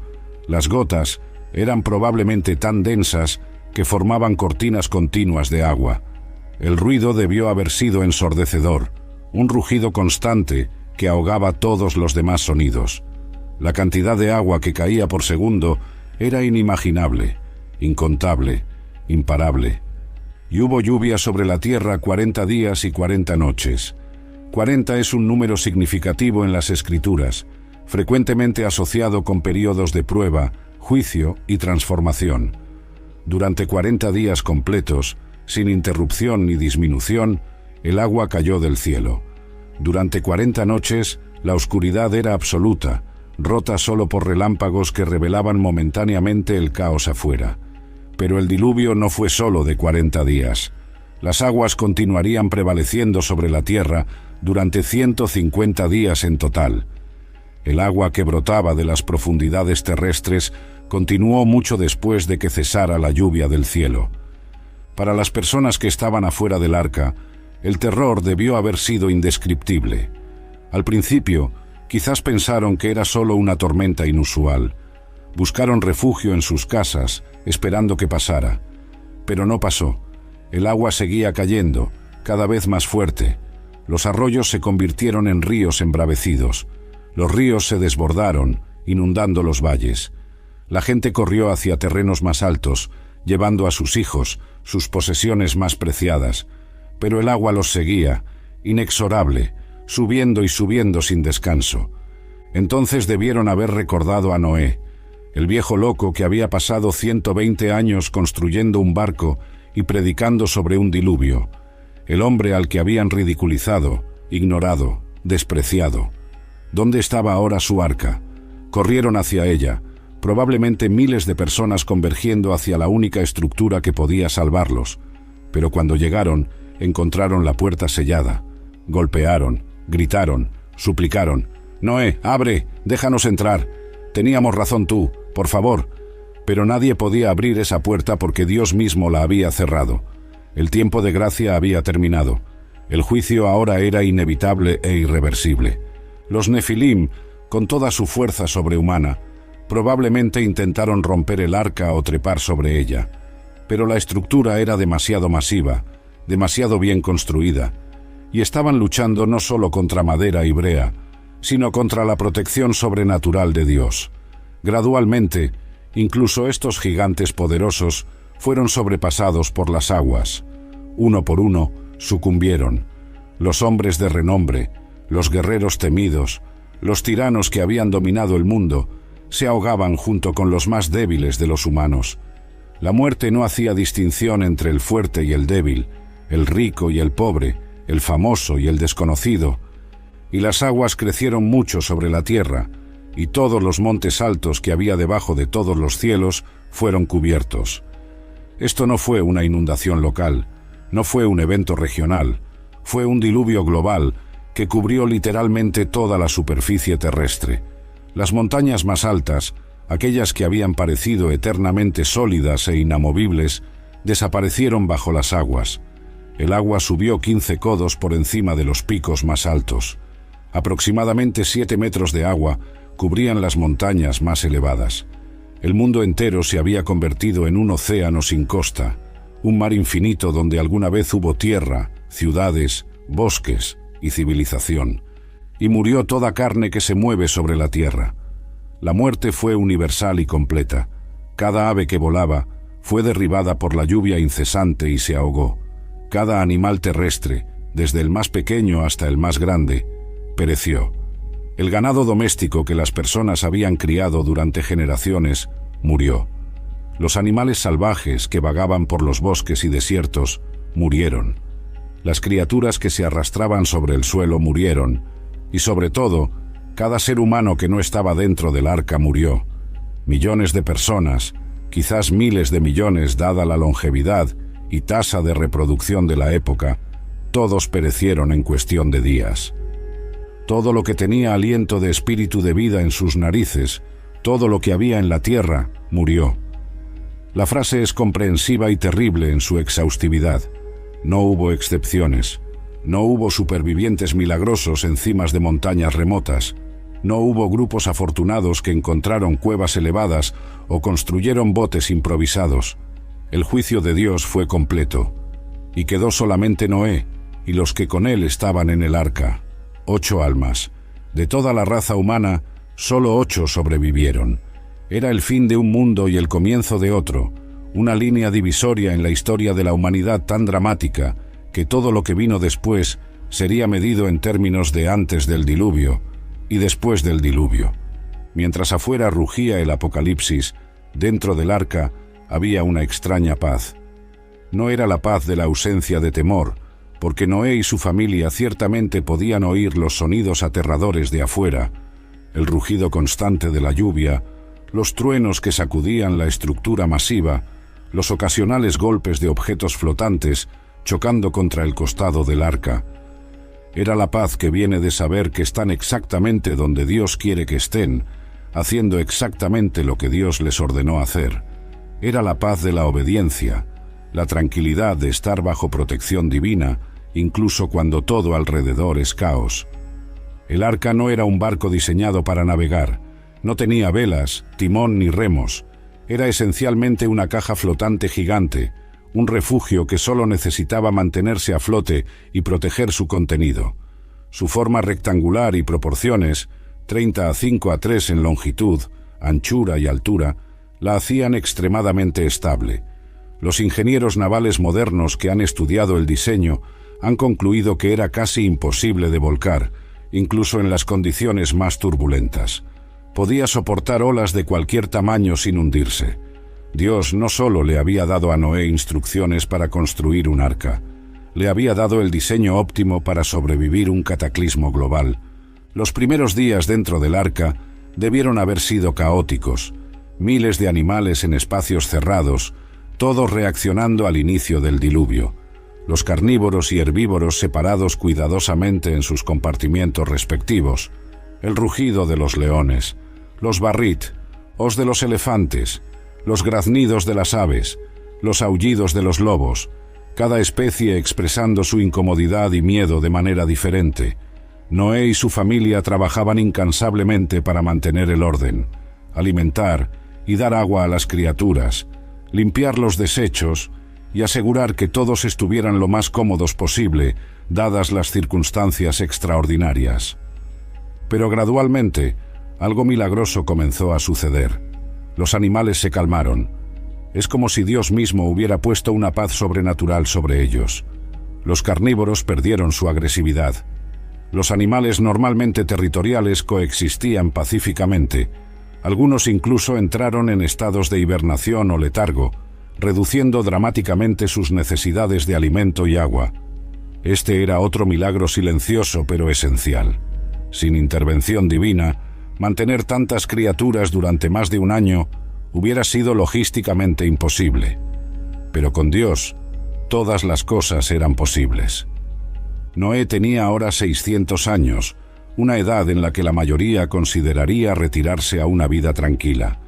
Las gotas eran probablemente tan densas que formaban cortinas continuas de agua. El ruido debió haber sido ensordecedor, un rugido constante que ahogaba todos los demás sonidos. La cantidad de agua que caía por segundo era inimaginable, incontable, imparable. Y hubo lluvia sobre la tierra 40 días y 40 noches. 40 es un número significativo en las Escrituras, frecuentemente asociado con periodos de prueba, juicio y transformación. Durante 40 días completos, sin interrupción ni disminución, el agua cayó del cielo. Durante 40 noches, la oscuridad era absoluta, rota solo por relámpagos que revelaban momentáneamente el caos afuera. Pero el diluvio no fue solo de 40 días. Las aguas continuarían prevaleciendo sobre la tierra durante 150 días en total. El agua que brotaba de las profundidades terrestres continuó mucho después de que cesara la lluvia del cielo. Para las personas que estaban afuera del arca, el terror debió haber sido indescriptible. Al principio, quizás pensaron que era solo una tormenta inusual. Buscaron refugio en sus casas, esperando que pasara. Pero no pasó. El agua seguía cayendo, cada vez más fuerte. Los arroyos se convirtieron en ríos embravecidos. Los ríos se desbordaron, inundando los valles. La gente corrió hacia terrenos más altos, llevando a sus hijos, sus posesiones más preciadas. Pero el agua los seguía, inexorable, subiendo y subiendo sin descanso. Entonces debieron haber recordado a Noé, el viejo loco que había pasado 120 años construyendo un barco y predicando sobre un diluvio, el hombre al que habían ridiculizado, ignorado, despreciado. ¿Dónde estaba ahora su arca? Corrieron hacia ella, probablemente miles de personas convergiendo hacia la única estructura que podía salvarlos, pero cuando llegaron, encontraron la puerta sellada. Golpearon, gritaron, suplicaron: «Noé, abre, déjanos entrar. Teníamos razón tú, por favor». pero nadie podía abrir esa puerta porque Dios mismo la había cerrado. El tiempo de gracia había terminado. El juicio ahora era inevitable e irreversible. Los Nefilim, con toda su fuerza sobrehumana, probablemente intentaron romper el arca o trepar sobre ella, pero la estructura era demasiado masiva, demasiado bien construida, y estaban luchando no solo contra madera y brea, sino contra la protección sobrenatural de Dios. Gradualmente, incluso estos gigantes poderosos fueron sobrepasados por las aguas. Uno por uno, sucumbieron. Los hombres de renombre, los guerreros temidos, los tiranos que habían dominado el mundo, se ahogaban junto con los más débiles de los humanos. La muerte no hacía distinción entre el fuerte y el débil, el rico y el pobre, el famoso y el desconocido. Y las aguas crecieron mucho sobre la tierra, y todos los montes altos que había debajo de todos los cielos fueron cubiertos. Esto no fue una inundación local, no fue un evento regional, fue un diluvio global que cubrió literalmente toda la superficie terrestre. Las montañas más altas, aquellas que habían parecido eternamente sólidas e inamovibles, desaparecieron bajo las aguas. El agua subió 15 codos por encima de los picos más altos. Aproximadamente 7 metros de agua cubrían las montañas más elevadas. El mundo entero se había convertido en un océano sin costa, un mar infinito donde alguna vez hubo tierra, ciudades, bosques y civilización. Y murió toda carne que se mueve sobre la tierra. La muerte fue universal y completa. Cada ave que volaba fue derribada por la lluvia incesante y se ahogó. Cada animal terrestre, desde el más pequeño hasta el más grande, pereció. El ganado doméstico que las personas habían criado durante generaciones murió. Los animales salvajes que vagaban por los bosques y desiertos murieron. Las criaturas que se arrastraban sobre el suelo murieron, y sobre todo, cada ser humano que no estaba dentro del arca murió. Millones de personas, quizás miles de millones dada la longevidad y tasa de reproducción de la época, todos perecieron en cuestión de días. Todo lo que tenía aliento de espíritu de vida en sus narices, todo lo que había en la tierra, murió. La frase es comprensiva y terrible en su exhaustividad. No hubo excepciones. No hubo supervivientes milagrosos en cimas de montañas remotas. No hubo grupos afortunados que encontraron cuevas elevadas o construyeron botes improvisados. El juicio de Dios fue completo. Y quedó solamente Noé y los que con él estaban en el arca. 8 almas. De toda la raza humana, solo 8 sobrevivieron. Era el fin de un mundo y el comienzo de otro, una línea divisoria en la historia de la humanidad tan dramática que todo lo que vino después sería medido en términos de antes del diluvio y después del diluvio. Mientras afuera rugía el apocalipsis, dentro del arca había una extraña paz. No era la paz de la ausencia de temor, porque Noé y su familia ciertamente podían oír los sonidos aterradores de afuera, el rugido constante de la lluvia, los truenos que sacudían la estructura masiva, los ocasionales golpes de objetos flotantes chocando contra el costado del arca. Era la paz que viene de saber que están exactamente donde Dios quiere que estén, haciendo exactamente lo que Dios les ordenó hacer. Era la paz de la obediencia, la tranquilidad de estar bajo protección divina, incluso cuando todo alrededor es caos. El arca no era un barco diseñado para navegar, no tenía velas, timón ni remos. Era esencialmente una caja flotante gigante, un refugio que solo necesitaba mantenerse a flote y proteger su contenido. Su forma rectangular y proporciones, 30:5:3 en longitud, anchura y altura, la hacían extremadamente estable. Los ingenieros navales modernos que han estudiado el diseño han concluido que era casi imposible de volcar, incluso en las condiciones más turbulentas. Podía soportar olas de cualquier tamaño sin hundirse. Dios no solo le había dado a Noé instrucciones para construir un arca, le había dado el diseño óptimo para sobrevivir un cataclismo global. Los primeros días dentro del arca debieron haber sido caóticos, miles de animales en espacios cerrados, todos reaccionando al inicio del diluvio, los carnívoros y herbívoros separados cuidadosamente en sus compartimientos respectivos, el rugido de los leones, los barrit, os de los elefantes, los graznidos de las aves, los aullidos de los lobos, cada especie expresando su incomodidad y miedo de manera diferente. Noé y su familia trabajaban incansablemente para mantener el orden, alimentar y dar agua a las criaturas, limpiar los desechos y asegurar que todos estuvieran lo más cómodos posible, dadas las circunstancias extraordinarias. Pero gradualmente, algo milagroso comenzó a suceder. Los animales se calmaron. Es como si Dios mismo hubiera puesto una paz sobrenatural sobre ellos. Los carnívoros perdieron su agresividad. Los animales normalmente territoriales coexistían pacíficamente. Algunos incluso entraron en estados de hibernación o letargo, reduciendo dramáticamente sus necesidades de alimento y agua. Este era otro milagro silencioso pero esencial. Sin intervención divina, mantener tantas criaturas durante más de un año hubiera sido logísticamente imposible. Pero con Dios, todas las cosas eran posibles. Noé tenía ahora 600 años, una edad en la que la mayoría consideraría retirarse a una vida tranquila.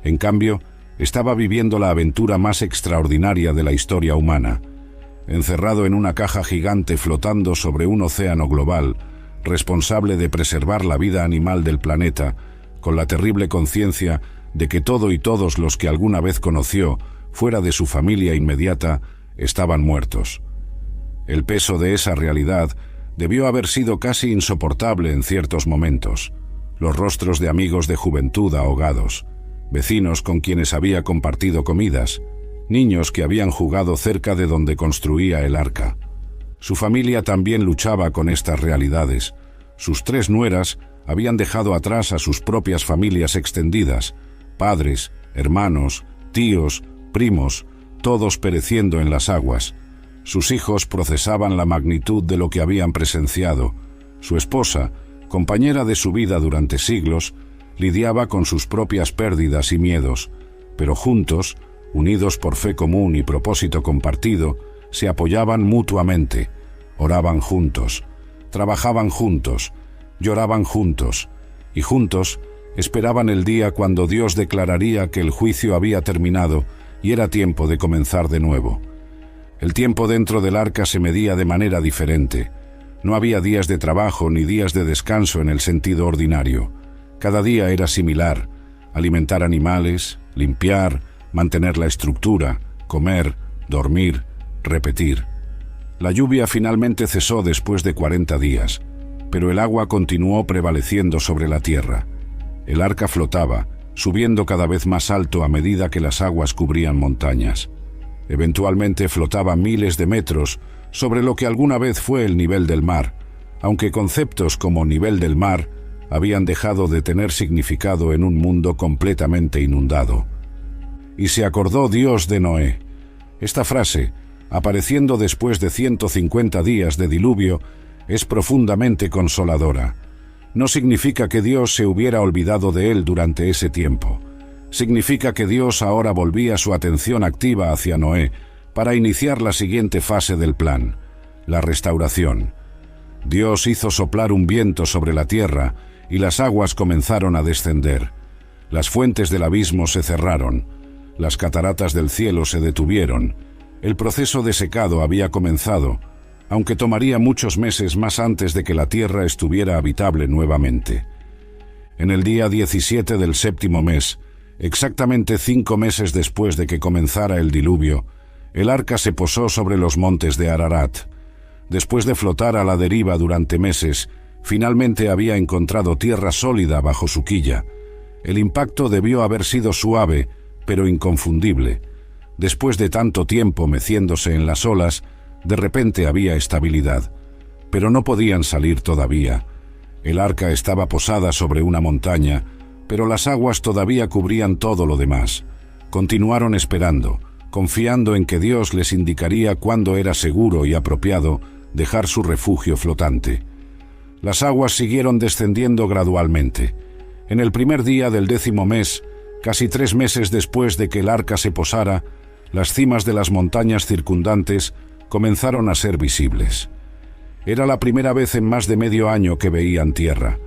En cambio, estaba viviendo la aventura más extraordinaria de la historia humana. Encerrado en una caja gigante flotando sobre un océano global, responsable de preservar la vida animal del planeta, con la terrible conciencia de que todo y todos los que alguna vez conoció, fuera de su familia inmediata, estaban muertos. El peso de esa realidad debió haber sido casi insoportable en ciertos momentos. Los rostros de amigos de juventud ahogados, vecinos con quienes había compartido comidas, niños que habían jugado cerca de donde construía el arca. Su familia también luchaba con estas realidades. Sus 3 nueras habían dejado atrás a sus propias familias extendidas, padres, hermanos, tíos, primos, todos pereciendo en las aguas. Sus hijos procesaban la magnitud de lo que habían presenciado. Su esposa, compañera de su vida durante siglos, lidiaba con sus propias pérdidas y miedos, pero juntos, unidos por fe común y propósito compartido, se apoyaban mutuamente, oraban juntos, trabajaban juntos, lloraban juntos, y juntos esperaban el día cuando Dios declararía que el juicio había terminado y era tiempo de comenzar de nuevo. El tiempo dentro del arca se medía de manera diferente. No había días de trabajo ni días de descanso en el sentido ordinario. Cada día era similar: alimentar animales, limpiar, mantener la estructura, comer, dormir, repetir. La lluvia finalmente cesó después de 40 días, pero el agua continuó prevaleciendo sobre la tierra. El arca flotaba, subiendo cada vez más alto a medida que las aguas cubrían montañas. Eventualmente flotaba miles de metros sobre lo que alguna vez fue el nivel del mar, aunque conceptos como nivel del mar habían dejado de tener significado en un mundo completamente inundado. Y se acordó Dios de Noé. Esta frase, apareciendo después de 150 días de diluvio, es profundamente consoladora. No significa que Dios se hubiera olvidado de él durante ese tiempo. Significa que Dios ahora volvía su atención activa hacia Noé para iniciar la siguiente fase del plan, la restauración. Dios hizo soplar un viento sobre la tierra y las aguas comenzaron a descender. Las fuentes del abismo se cerraron. Las cataratas del cielo se detuvieron. El proceso de secado había comenzado, aunque tomaría muchos meses más antes de que la tierra estuviera habitable nuevamente. En el día 17 del 7º mes, exactamente 5 meses después de que comenzara el diluvio, el arca se posó sobre los montes de Ararat. Después de flotar a la deriva durante meses, finalmente había encontrado tierra sólida bajo su quilla. El impacto debió haber sido suave, pero inconfundible. Después de tanto tiempo meciéndose en las olas, de repente había estabilidad. Pero no podían salir todavía. El arca estaba posada sobre una montaña, pero las aguas todavía cubrían todo lo demás. Continuaron esperando, confiando en que Dios les indicaría cuándo era seguro y apropiado dejar su refugio flotante. Las aguas siguieron descendiendo gradualmente. En el primer día del 10º mes, casi 3 meses después de que el arca se posara, las cimas de las montañas circundantes comenzaron a ser visibles. Era la primera vez en más de medio año que veían tierra.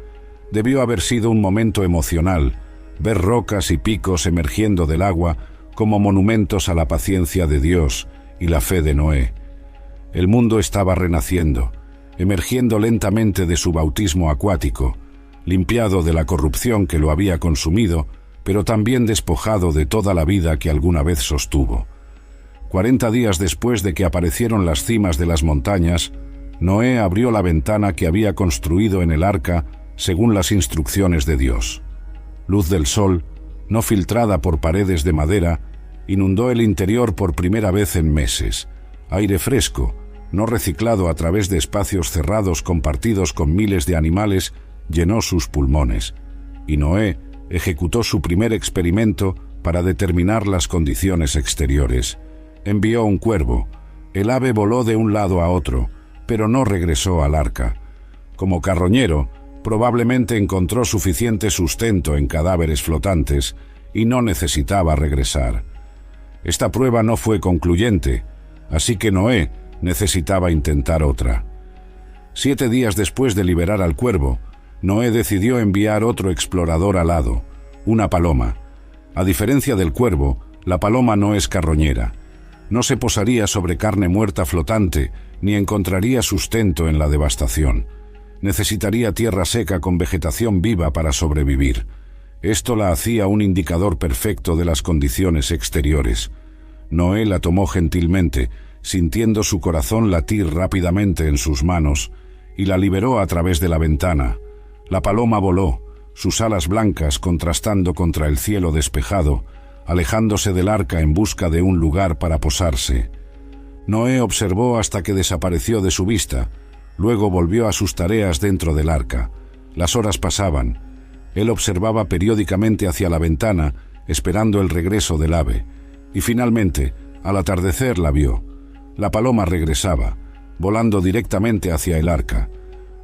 Debió haber sido un momento emocional, ver rocas y picos emergiendo del agua como monumentos a la paciencia de Dios y la fe de Noé. El mundo estaba renaciendo, emergiendo lentamente de su bautismo acuático, limpiado de la corrupción que lo había consumido, pero también despojado de toda la vida que alguna vez sostuvo. 40 días después de que aparecieron las cimas de las montañas, Noé abrió la ventana que había construido en el arca según las instrucciones de Dios. Luz del sol, no filtrada por paredes de madera, inundó el interior por primera vez en meses. Aire fresco, no reciclado a través de espacios cerrados compartidos con miles de animales, llenó sus pulmones. Y Noé ejecutó su primer experimento para determinar las condiciones exteriores. Envió un cuervo. El ave voló de un lado a otro, pero no regresó al arca. Como carroñero, probablemente encontró suficiente sustento en cadáveres flotantes y no necesitaba regresar. Esta prueba no fue concluyente, así que Noé necesitaba intentar otra. 7 días después de liberar al cuervo, Noé decidió enviar otro explorador alado, una paloma. A diferencia del cuervo, la paloma no es carroñera. No se posaría sobre carne muerta flotante, ni encontraría sustento en la devastación. Necesitaría tierra seca con vegetación viva para sobrevivir. Esto la hacía un indicador perfecto de las condiciones exteriores. Noé la tomó gentilmente, sintiendo su corazón latir rápidamente en sus manos, y la liberó a través de la ventana. La paloma voló, sus alas blancas contrastando contra el cielo despejado, alejándose del arca en busca de un lugar para posarse. Noé observó hasta que desapareció de su vista. Luego volvió a sus tareas dentro del arca. Las horas pasaban. Él observaba periódicamente hacia la ventana, esperando el regreso del ave. Y finalmente, al atardecer la vio. La paloma regresaba, volando directamente hacia el arca.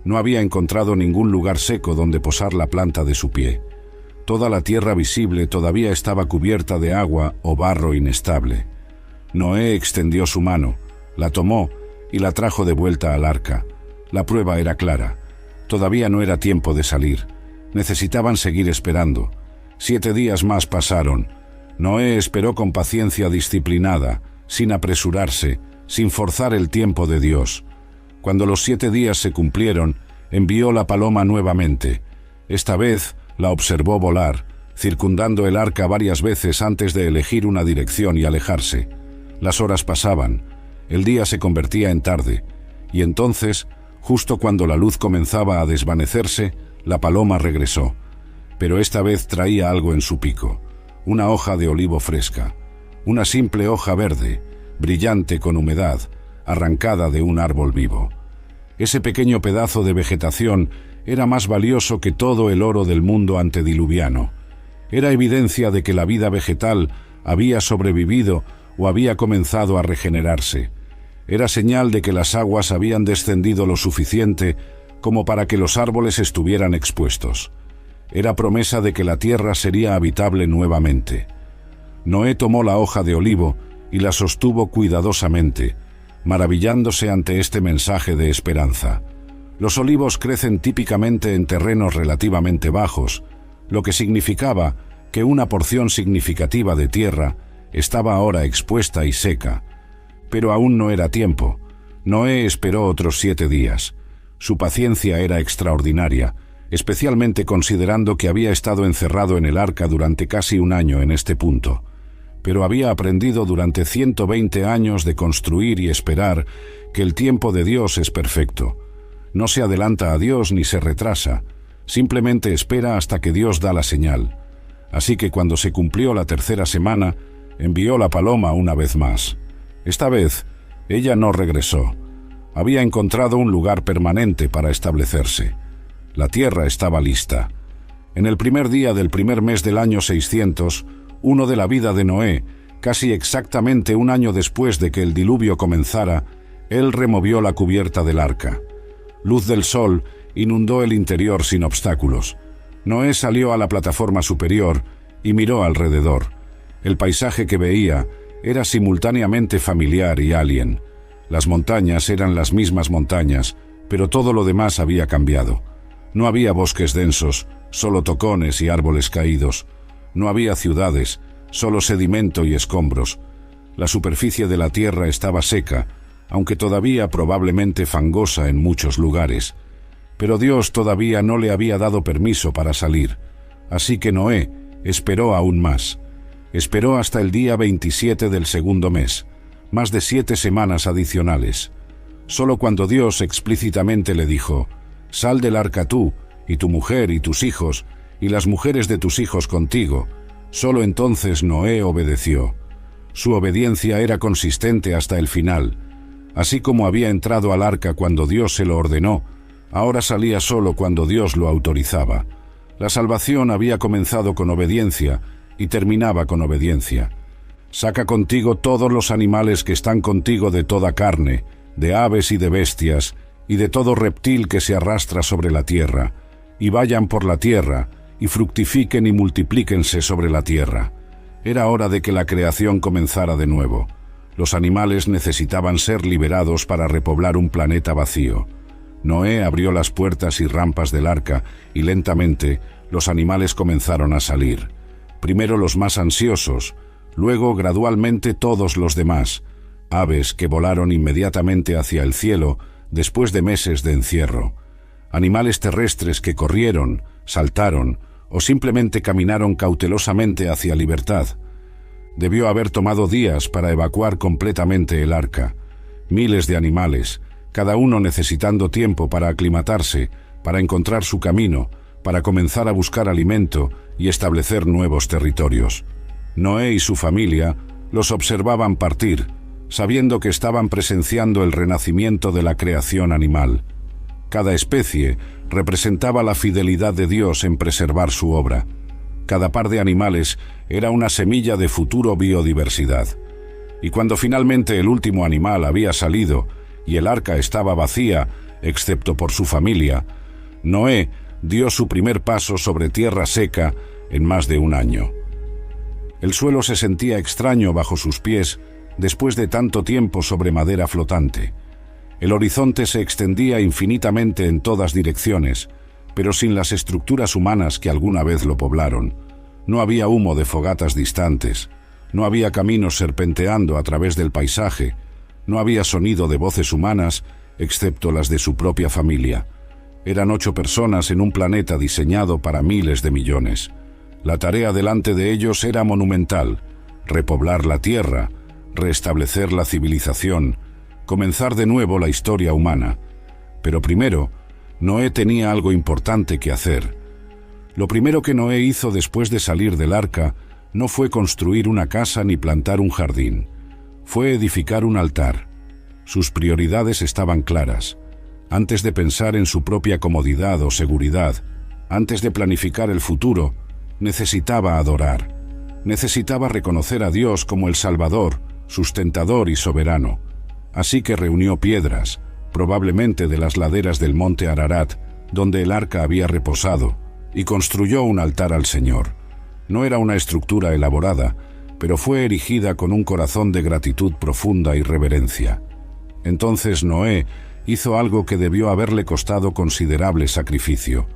No había encontrado ningún lugar seco donde posar la planta de su pie. Toda la tierra visible todavía estaba cubierta de agua o barro inestable. Noé extendió su mano, la tomó y la trajo de vuelta al arca. La prueba era clara. Todavía no era tiempo de salir. Necesitaban seguir esperando. 7 días más pasaron. Noé esperó con paciencia disciplinada, sin apresurarse, sin forzar el tiempo de Dios. Cuando los 7 días se cumplieron, envió la paloma nuevamente. Esta vez la observó volar, circundando el arca varias veces antes de elegir una dirección y alejarse. Las horas pasaban, el día se convertía en tarde, y entonces, justo cuando la luz comenzaba a desvanecerse, la paloma regresó. Pero esta vez traía algo en su pico, una hoja de olivo fresca, una simple hoja verde, brillante con humedad, arrancada de un árbol vivo. Ese pequeño pedazo de vegetación era más valioso que todo el oro del mundo antediluviano. Era evidencia de que la vida vegetal había sobrevivido o había comenzado a regenerarse. Era señal de que las aguas habían descendido lo suficiente como para que los árboles estuvieran expuestos. Era promesa de que la tierra sería habitable nuevamente. Noé tomó la hoja de olivo y la sostuvo cuidadosamente, maravillándose ante este mensaje de esperanza. Los olivos crecen típicamente en terrenos relativamente bajos, lo que significaba que una porción significativa de tierra estaba ahora expuesta y seca. Pero aún no era tiempo. Noé esperó otros 7 días. Su paciencia era extraordinaria, especialmente considerando que había estado encerrado en el arca durante casi un año en este punto. Pero había aprendido durante 120 años de construir y esperar que el tiempo de Dios es perfecto. No se adelanta a Dios ni se retrasa, simplemente espera hasta que Dios da la señal. Así que cuando se cumplió la 3ª semana, envió la paloma una vez más. Esta vez, ella no regresó. Había encontrado un lugar permanente para establecerse. La tierra estaba lista. En el primer día del primer mes del año 600, uno de la vida de Noé, casi exactamente un año después de que el diluvio comenzara, él removió la cubierta del arca. Luz del sol inundó el interior sin obstáculos. Noé salió a la plataforma superior y miró alrededor. El paisaje que veía era simultáneamente familiar y alien. Las montañas eran las mismas montañas, pero todo lo demás había cambiado. No había bosques densos, solo tocones y árboles caídos. No había ciudades, solo sedimento y escombros. La superficie de la tierra estaba seca, aunque todavía probablemente fangosa en muchos lugares. Pero Dios todavía no le había dado permiso para salir. Así que Noé esperó aún más. Esperó hasta el día 27 del segundo mes, más de 7 semanas adicionales. Solo cuando Dios explícitamente le dijo: «Sal del arca tú, y tu mujer y tus hijos, y las mujeres de tus hijos contigo», solo entonces Noé obedeció. Su obediencia era consistente hasta el final. Así como había entrado al arca cuando Dios se lo ordenó, ahora salía solo cuando Dios lo autorizaba. La salvación había comenzado con obediencia y terminaba con obediencia. «Saca contigo todos los animales que están contigo de toda carne, de aves y de bestias, y de todo reptil que se arrastra sobre la tierra, y vayan por la tierra, y fructifiquen y multiplíquense sobre la tierra». Era hora de que la creación comenzara de nuevo. Los animales necesitaban ser liberados para repoblar un planeta vacío. Noé abrió las puertas y rampas del arca, y lentamente los animales comenzaron a salir. Primero los más ansiosos, luego gradualmente todos los demás, aves que volaron inmediatamente hacia el cielo después de meses de encierro, animales terrestres que corrieron, saltaron o simplemente caminaron cautelosamente hacia libertad. Debió haber tomado días para evacuar completamente el arca. Miles de animales, cada uno necesitando tiempo para aclimatarse, para encontrar su camino, para comenzar a buscar alimento y establecer nuevos territorios. Noé y su familia los observaban partir, sabiendo que estaban presenciando el renacimiento de la creación animal. Cada especie representaba la fidelidad de Dios en preservar su obra. Cada par de animales era una semilla de futuro biodiversidad. Y cuando finalmente el último animal había salido y el arca estaba vacía, excepto por su familia, Noé dio su primer paso sobre tierra seca en más de un año. El suelo se sentía extraño bajo sus pies después de tanto tiempo sobre madera flotante. El horizonte se extendía infinitamente en todas direcciones, pero sin las estructuras humanas que alguna vez lo poblaron. No había humo de fogatas distantes, no había caminos serpenteando a través del paisaje, no había sonido de voces humanas, excepto las de su propia familia. Eran 8 personas en un planeta diseñado para miles de millones. La tarea delante de ellos era monumental: repoblar la tierra, restablecer la civilización, comenzar de nuevo la historia humana. Pero primero, Noé tenía algo importante que hacer. Lo primero que Noé hizo después de salir del arca no fue construir una casa ni plantar un jardín. Fue edificar un altar. Sus prioridades estaban claras. Antes de pensar en su propia comodidad o seguridad, antes de planificar el futuro, necesitaba adorar. Necesitaba reconocer a Dios como el Salvador, sustentador y soberano. Así que reunió piedras, probablemente de las laderas del monte Ararat, donde el arca había reposado, y construyó un altar al Señor. No era una estructura elaborada, pero fue erigida con un corazón de gratitud profunda y reverencia. Entonces Noé hizo algo que debió haberle costado considerable sacrificio.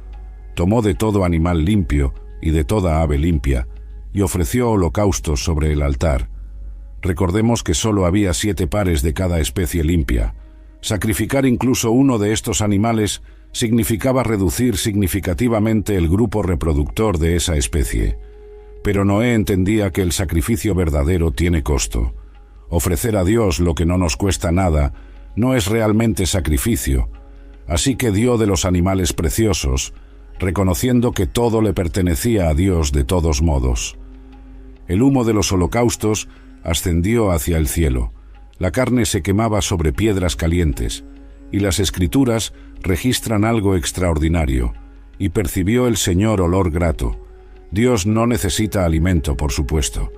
Tomó de todo animal limpio y de toda ave limpia, y ofreció holocaustos sobre el altar. Recordemos que solo había 7 pares de cada especie limpia. Sacrificar incluso uno de estos animales significaba reducir significativamente el grupo reproductor de esa especie. Pero Noé entendía que el sacrificio verdadero tiene costo. Ofrecer a Dios lo que no nos cuesta nada no es realmente sacrificio. Así que dio de los animales preciosos, reconociendo que todo le pertenecía a Dios de todos modos. El humo de los holocaustos ascendió hacia el cielo. La carne se quemaba sobre piedras calientes, y las Escrituras registran algo extraordinario. Y percibió el Señor olor grato. Dios no necesita alimento, por supuesto,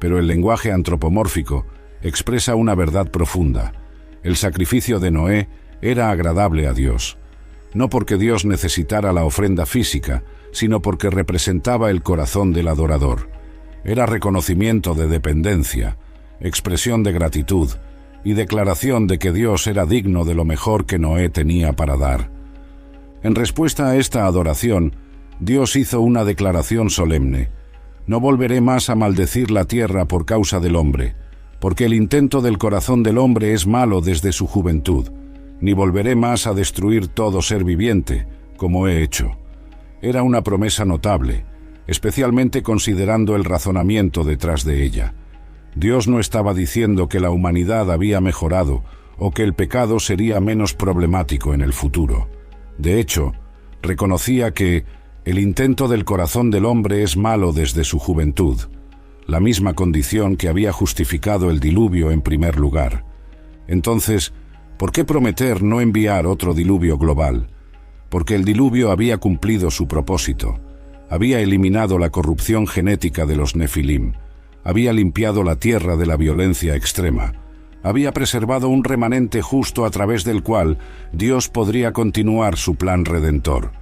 pero el lenguaje antropomórfico expresa una verdad profunda. El sacrificio de Noé era agradable a Dios. No porque Dios necesitara la ofrenda física, sino porque representaba el corazón del adorador. Era reconocimiento de dependencia, expresión de gratitud y declaración de que Dios era digno de lo mejor que Noé tenía para dar. En respuesta a esta adoración, Dios hizo una declaración solemne: No volveré más a maldecir la tierra por causa del hombre, porque el intento del corazón del hombre es malo desde su juventud, ni volveré más a destruir todo ser viviente, como he hecho. Era una promesa notable, especialmente considerando el razonamiento detrás de ella. Dios no estaba diciendo que la humanidad había mejorado o que el pecado sería menos problemático en el futuro. De hecho, reconocía que el intento del corazón del hombre es malo desde su juventud, la misma condición que había justificado el diluvio en primer lugar. Entonces, ¿por qué prometer no enviar otro diluvio global? Porque el diluvio había cumplido su propósito. Había eliminado la corrupción genética de los Nefilim. Había limpiado la tierra de la violencia extrema. Había preservado un remanente justo a través del cual Dios podría continuar su plan redentor.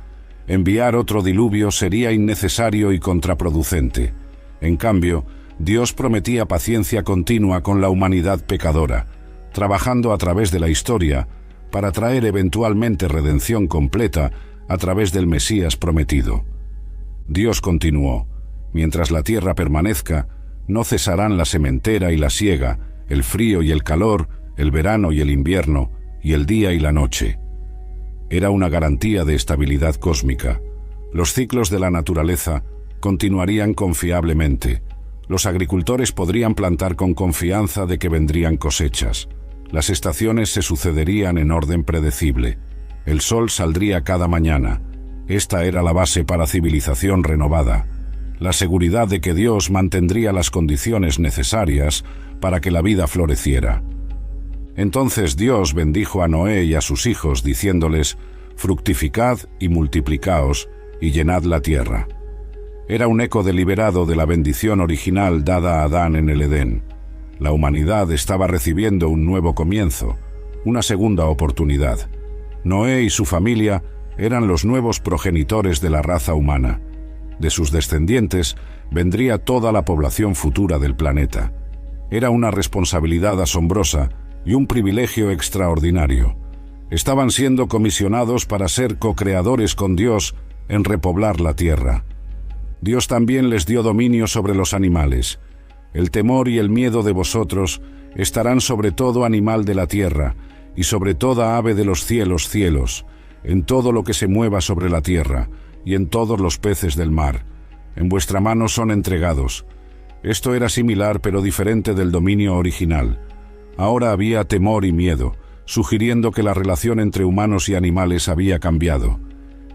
Enviar otro diluvio sería innecesario y contraproducente. En cambio, Dios prometía paciencia continua con la humanidad pecadora, trabajando a través de la historia para traer eventualmente redención completa a través del Mesías prometido. Dios continuó: mientras la tierra permanezca, no cesarán la sementera y la siega, el frío y el calor, el verano y el invierno, y el día y la noche. Era una garantía de estabilidad cósmica. Los ciclos de la naturaleza continuarían confiablemente. Los agricultores podrían plantar con confianza de que vendrían cosechas. Las estaciones se sucederían en orden predecible. El sol saldría cada mañana. Esta era la base para civilización renovada. La seguridad de que Dios mantendría las condiciones necesarias para que la vida floreciera. Entonces Dios bendijo a Noé y a sus hijos, diciéndoles: fructificad y multiplicaos, y llenad la tierra. Era un eco deliberado de la bendición original dada a Adán en el Edén. La humanidad estaba recibiendo un nuevo comienzo, una segunda oportunidad. Noé y su familia eran los nuevos progenitores de la raza humana. De sus descendientes vendría toda la población futura del planeta. Era una responsabilidad asombrosa y un privilegio extraordinario. Estaban siendo comisionados para ser co-creadores con Dios en repoblar la tierra. Dios también les dio dominio sobre los animales. El temor y el miedo de vosotros estarán sobre todo animal de la tierra y sobre toda ave de los cielos, en todo lo que se mueva sobre la tierra y en todos los peces del mar. En vuestra mano son entregados. Esto era similar pero diferente del dominio original. Ahora había temor y miedo, sugiriendo que la relación entre humanos y animales había cambiado.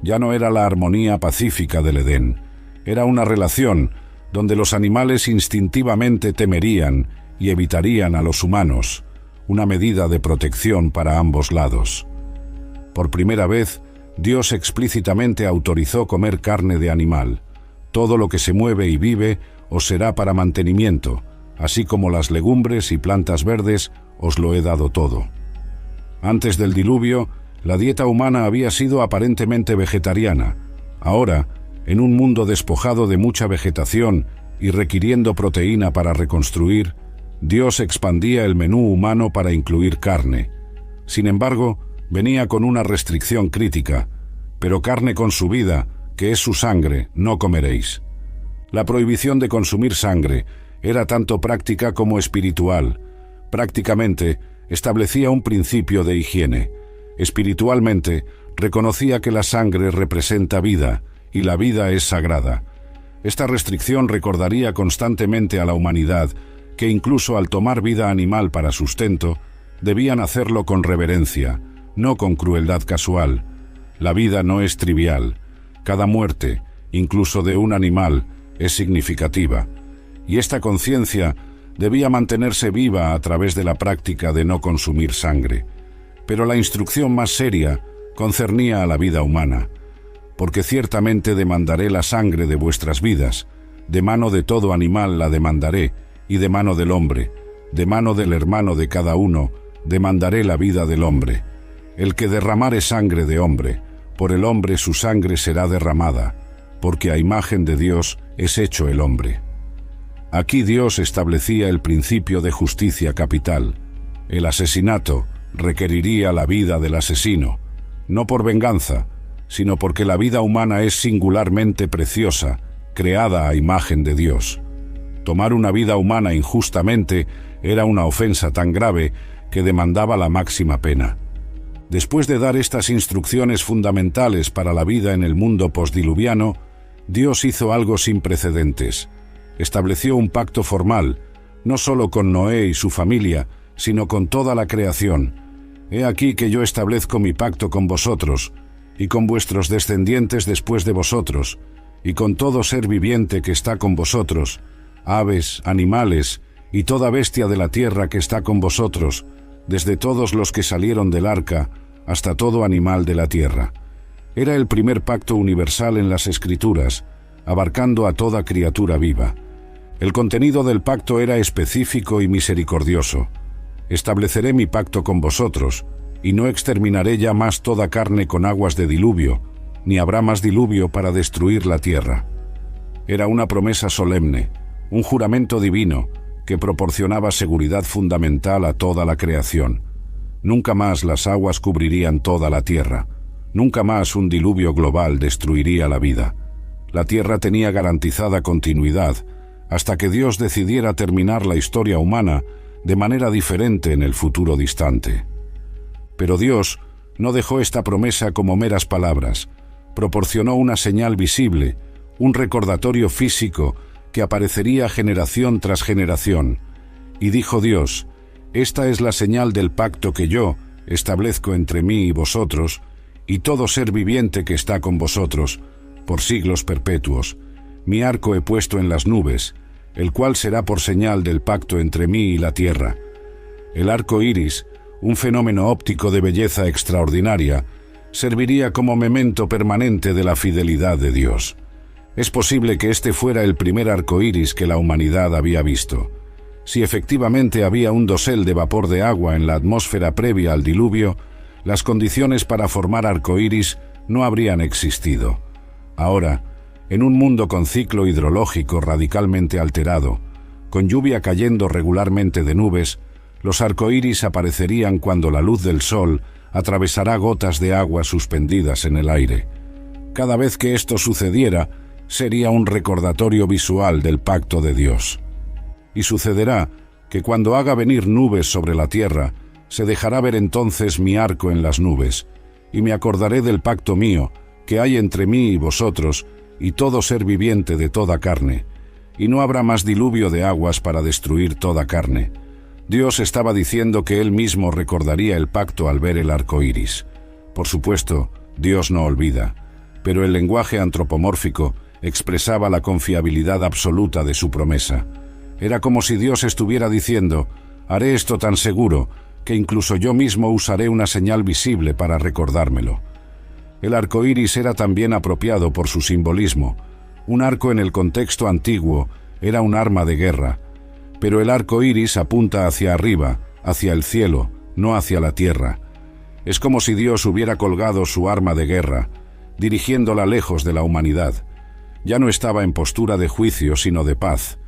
Ya no era la armonía pacífica del Edén. Era una relación donde los animales instintivamente temerían y evitarían a los humanos, una medida de protección para ambos lados. Por primera vez, Dios explícitamente autorizó comer carne de animal. Todo lo que se mueve y vive os será para mantenimiento, así como las legumbres y plantas verdes os lo he dado todo. Antes del diluvio, la dieta humana había sido aparentemente vegetariana. Ahora, en un mundo despojado de mucha vegetación y requiriendo proteína para reconstruir, Dios expandía el menú humano para incluir carne. Sin embargo, venía con una restricción crítica: pero carne con su vida, que es su sangre, no comeréis. La prohibición de consumir sangre era tanto práctica como espiritual. Prácticamente, establecía un principio de higiene. Espiritualmente, reconocía que la sangre representa vida, y la vida es sagrada. Esta restricción recordaría constantemente a la humanidad que incluso al tomar vida animal para sustento, debían hacerlo con reverencia, no con crueldad casual. La vida no es trivial. Cada muerte, incluso de un animal, es significativa. Y esta conciencia debía mantenerse viva a través de la práctica de no consumir sangre. Pero la instrucción más seria concernía a la vida humana. Porque ciertamente demandaré la sangre de vuestras vidas, de mano de todo animal la demandaré, y de mano del hombre, de mano del hermano de cada uno, demandaré la vida del hombre. El que derramare sangre de hombre, por el hombre su sangre será derramada, porque a imagen de Dios es hecho el hombre. Aquí Dios establecía el principio de justicia capital. El asesinato requeriría la vida del asesino, no por venganza, sino porque la vida humana es singularmente preciosa creada a imagen de Dios. Tomar una vida humana injustamente era una ofensa tan grave que demandaba la máxima pena. Después de dar estas instrucciones fundamentales para la vida en el mundo postdiluviano, Dios hizo algo sin precedentes. Estableció un pacto formal, no solo con Noé y su familia, sino con toda la creación. He aquí que yo establezco mi pacto con vosotros, y con vuestros descendientes después de vosotros, y con todo ser viviente que está con vosotros, aves, animales, y toda bestia de la tierra que está con vosotros, desde todos los que salieron del arca, hasta todo animal de la tierra. Era el primer pacto universal en las Escrituras, abarcando a toda criatura viva. El contenido del pacto era específico y misericordioso. Estableceré mi pacto con vosotros, y no exterminaré ya más toda carne con aguas de diluvio, ni habrá más diluvio para destruir la tierra. Era una promesa solemne, un juramento divino, que proporcionaba seguridad fundamental a toda la creación. Nunca más las aguas cubrirían toda la tierra. Nunca más un diluvio global destruiría la vida. La tierra tenía garantizada continuidad, hasta que Dios decidiera terminar la historia humana de manera diferente en el futuro distante. Pero Dios no dejó esta promesa como meras palabras. Proporcionó una señal visible, un recordatorio físico que aparecería generación tras generación. Y dijo Dios: «Esta es la señal del pacto que yo establezco entre mí y vosotros, y todo ser viviente que está con vosotros, por siglos perpetuos. Mi arco he puesto en las nubes, el cual será por señal del pacto entre mí y la tierra». El arco iris, un fenómeno óptico de belleza extraordinaria, serviría como memento permanente de la fidelidad de Dios. Es posible que este fuera el primer arco iris que la humanidad había visto. Si efectivamente había un dosel de vapor de agua en la atmósfera previa al diluvio, las condiciones para formar arco iris no habrían existido. Ahora, en un mundo con ciclo hidrológico radicalmente alterado, con lluvia cayendo regularmente de nubes, los arcoíris aparecerían cuando la luz del sol atravesará gotas de agua suspendidas en el aire. Cada vez que esto sucediera, sería un recordatorio visual del pacto de Dios. Y sucederá que cuando haga venir nubes sobre la tierra, se dejará ver entonces mi arco en las nubes, y me acordaré del pacto mío que hay entre mí y vosotros, y todo ser viviente de toda carne, y no habrá más diluvio de aguas para destruir toda carne. Dios estaba diciendo que Él mismo recordaría el pacto al ver el arco iris. Por supuesto, Dios no olvida, pero el lenguaje antropomórfico expresaba la confiabilidad absoluta de su promesa. Era como si Dios estuviera diciendo: «Haré esto tan seguro que incluso yo mismo usaré una señal visible para recordármelo». El arco iris era también apropiado por su simbolismo. Un arco en el contexto antiguo era un arma de guerra, pero el arco iris apunta hacia arriba, hacia el cielo, no hacia la tierra. Es como si Dios hubiera colgado su arma de guerra, dirigiéndola lejos de la humanidad. Ya no estaba en postura de juicio, sino de paz.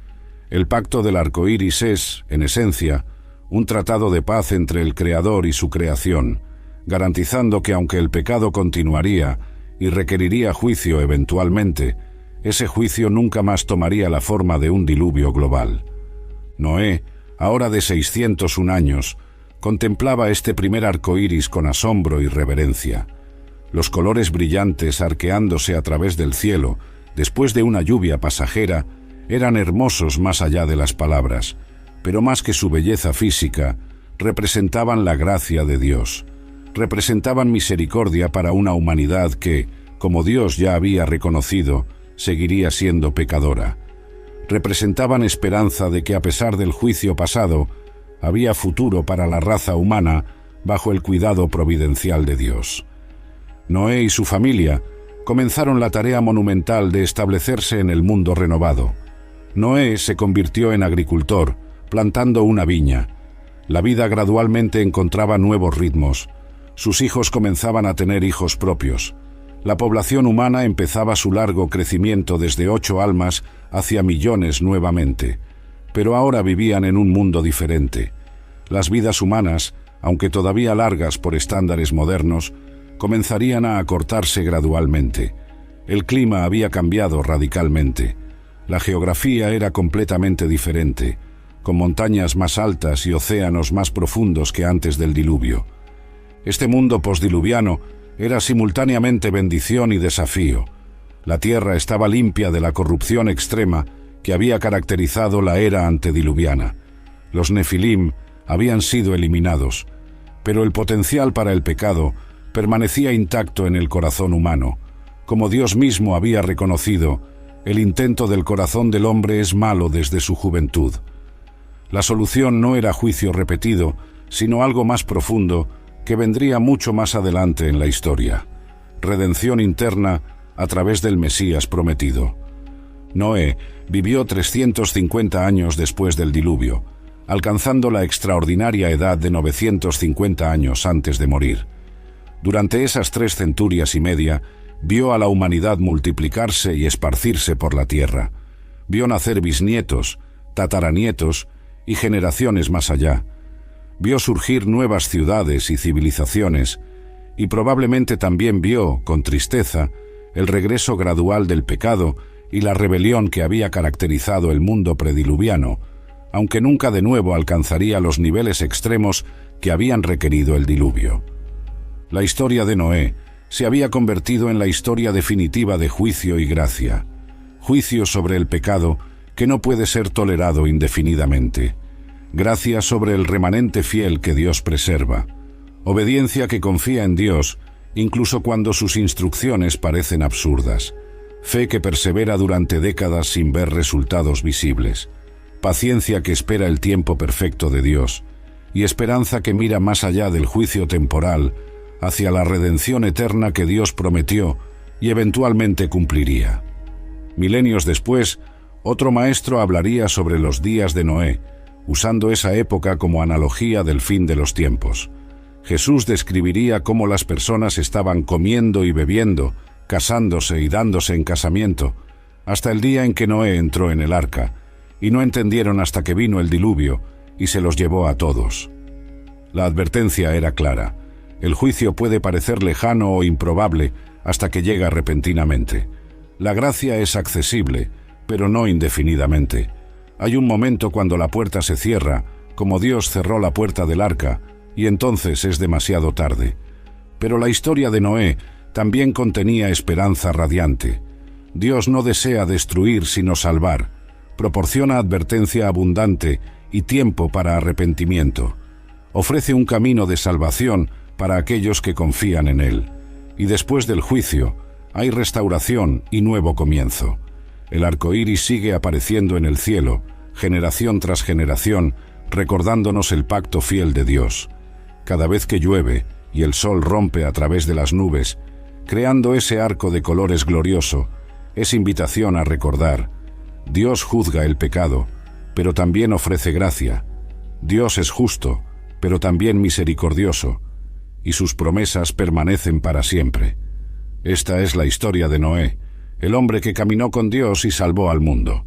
El pacto del arco iris es, en esencia, un tratado de paz entre el Creador y su creación, garantizando que aunque el pecado continuaría y requeriría juicio eventualmente, ese juicio nunca más tomaría la forma de un diluvio global. Noé, ahora de 601 años, contemplaba este primer arco iris con asombro y reverencia. Los colores brillantes arqueándose a través del cielo, después de una lluvia pasajera, eran hermosos más allá de las palabras, pero más que su belleza física, representaban la gracia de Dios. Representaban misericordia para una humanidad que, como Dios ya había reconocido, seguiría siendo pecadora. Representaban esperanza de que a pesar del juicio pasado, había futuro para la raza humana bajo el cuidado providencial de Dios. Noé y su familia comenzaron la tarea monumental de establecerse en el mundo renovado. Noé se convirtió en agricultor, plantando una viña. La vida gradualmente encontraba nuevos ritmos. Sus hijos comenzaban a tener hijos propios. La población humana empezaba su largo crecimiento desde 8 almas hacia millones nuevamente. Pero ahora vivían en un mundo diferente. Las vidas humanas, aunque todavía largas por estándares modernos, comenzarían a acortarse gradualmente. El clima había cambiado radicalmente. La geografía era completamente diferente, con montañas más altas y océanos más profundos que antes del diluvio. Este mundo postdiluviano era simultáneamente bendición y desafío. La tierra estaba limpia de la corrupción extrema que había caracterizado la era antediluviana. Los nefilim habían sido eliminados, pero el potencial para el pecado permanecía intacto en el corazón humano. Como Dios mismo había reconocido, el intento del corazón del hombre es malo desde su juventud. La solución no era juicio repetido, sino algo más profundo que vendría mucho más adelante en la historia: redención interna a través del Mesías prometido. Noé vivió 350 años después del diluvio, alcanzando la extraordinaria edad de 950 años antes de morir. Durante esas 3 centurias y media, vio a la humanidad multiplicarse y esparcirse por la tierra. Vio nacer bisnietos, tataranietos y generaciones más allá. Vio surgir nuevas ciudades y civilizaciones, y probablemente también vio, con tristeza, el regreso gradual del pecado y la rebelión que había caracterizado el mundo prediluviano, aunque nunca de nuevo alcanzaría los niveles extremos que habían requerido el diluvio. La historia de Noé se había convertido en la historia definitiva de juicio y gracia. Juicio sobre el pecado que no puede ser tolerado indefinidamente. Gracia sobre el remanente fiel que Dios preserva. Obediencia que confía en Dios, incluso cuando sus instrucciones parecen absurdas. Fe que persevera durante décadas sin ver resultados visibles. Paciencia que espera el tiempo perfecto de Dios. Y esperanza que mira más allá del juicio temporal, hacia la redención eterna que Dios prometió y eventualmente cumpliría. Milenios después, otro maestro hablaría sobre los días de Noé, usando esa época como analogía del fin de los tiempos. Jesús describiría cómo las personas estaban comiendo y bebiendo, casándose y dándose en casamiento, hasta el día en que Noé entró en el arca, y no entendieron hasta que vino el diluvio y se los llevó a todos. La advertencia era clara: el juicio puede parecer lejano o improbable hasta que llega repentinamente. La gracia es accesible, pero no indefinidamente. Hay un momento cuando la puerta se cierra, como Dios cerró la puerta del arca, y entonces es demasiado tarde. Pero la historia de Noé también contenía esperanza radiante. Dios no desea destruir sino salvar. Proporciona advertencia abundante y tiempo para arrepentimiento. Ofrece un camino de salvación para aquellos que confían en Él. Y después del juicio, hay restauración y nuevo comienzo. El arco iris sigue apareciendo en el cielo, generación tras generación, recordándonos el pacto fiel de Dios. Cada vez que llueve y el sol rompe a través de las nubes, creando ese arco de colores glorioso, es invitación a recordar: Dios juzga el pecado, pero también ofrece gracia. Dios es justo, pero también misericordioso, y sus promesas permanecen para siempre. Esta es la historia de Noé, el hombre que caminó con Dios y salvó al mundo.